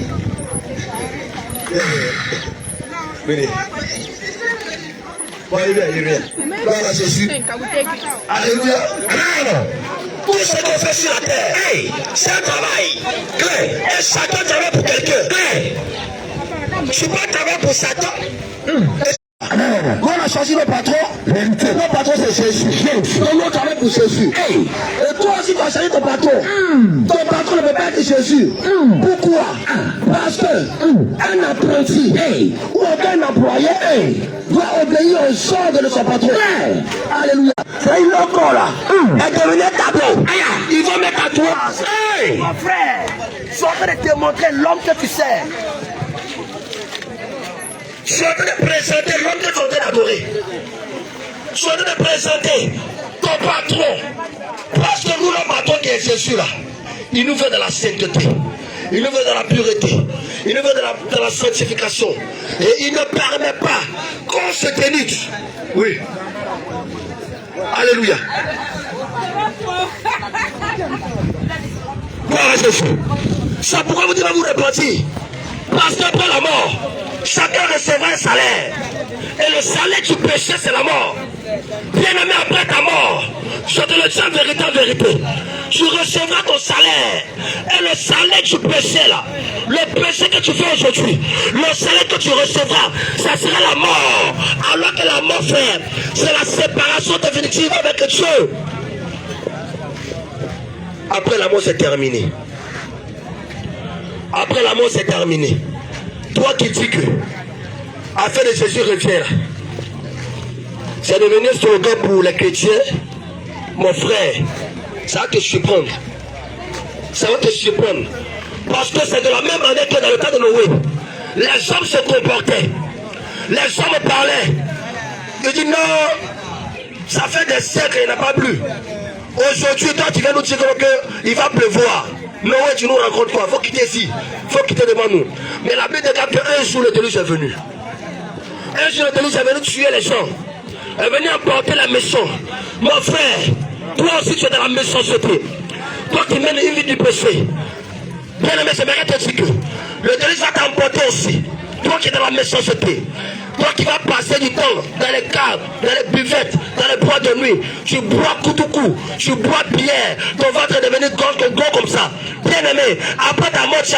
Venez. Bon, alléluia. Gloire à Jésus. Alléluia. Amen. Tout ce qu'on fait sur la terre, c'est un travail. Et Satan travaille pour quelqu'un. Je ne peux pas travailler pour Satan. Quand on a choisi le patron, le patron c'est Jésus. Donc nous travaillons pour Jésus. Et toi aussi tu as choisi ton patron. Ton patron ne peut pas être Jésus. Pourquoi? Parce qu'un apprenti ou aucun employé doit obéir aux ordres de son patron. Alléluia. C'est une encore là. Elle devenait tableau. Ils vont mettre à toi. Mon frère, je suis en train de te montrer l'homme que tu sais. Je suis en train de présenter l'homme que tu es en train d'adorer. Je suis en train de présenter ton patron. Parce que nous, le patron qui est Jésus là, il nous veut de la sainteté. Il nous veut de la pureté. Il nous veut de la sanctification. Et il ne permet pas qu'on se dénigre. Oui. Alléluia. Gloire à Jésus. C'est pourquoi vous devez vous repentir. Parce qu'après la mort, chacun recevra un salaire. Et le salaire du péché, c'est la mort. Bien-aimé, après ta mort, je te le dis en vérité, tu recevras ton salaire. Et le salaire du péché, là, le péché que tu fais aujourd'hui, le salaire que tu recevras, ça sera la mort. Alors que la mort, frère, c'est la séparation définitive avec Dieu. Après la mort, c'est terminé. Après la mort, c'est terminé. Toi qui dis que, afin de Jésus revienne, c'est devenu un slogan pour les chrétiens, mon frère, ça va te surprendre. Ça va te surprendre. Parce que c'est de la même manière que dans le temps de Noé. Les hommes se comportaient. Les hommes parlaient. Ils disent non, ça fait des siècles, il n'a pas plu. Aujourd'hui, toi, tu viens nous dire qu'il va pleuvoir. Noé, tu nous racontes quoi? Il faut quitter ici. Il faut quitter devant nous. Mais la Bible déclare qu'un jour le déluge est venu. Un jour le déluge est venu tuer les gens. Est venu emporter la méchants. Mon frère, toi aussi tu es dans la méchanceté. Toi qui mènes une vie du péché. Bien aimé, j'aimerais te dire que le délice va t'emporter aussi. Toi qui es dans la méchanceté, toi qui vas passer du temps dans les caves, dans les buvettes, dans les bois de nuit, tu bois coup, tu bois bière, ton ventre est devenu gros comme ça. Bien aimé, après ta mort, tu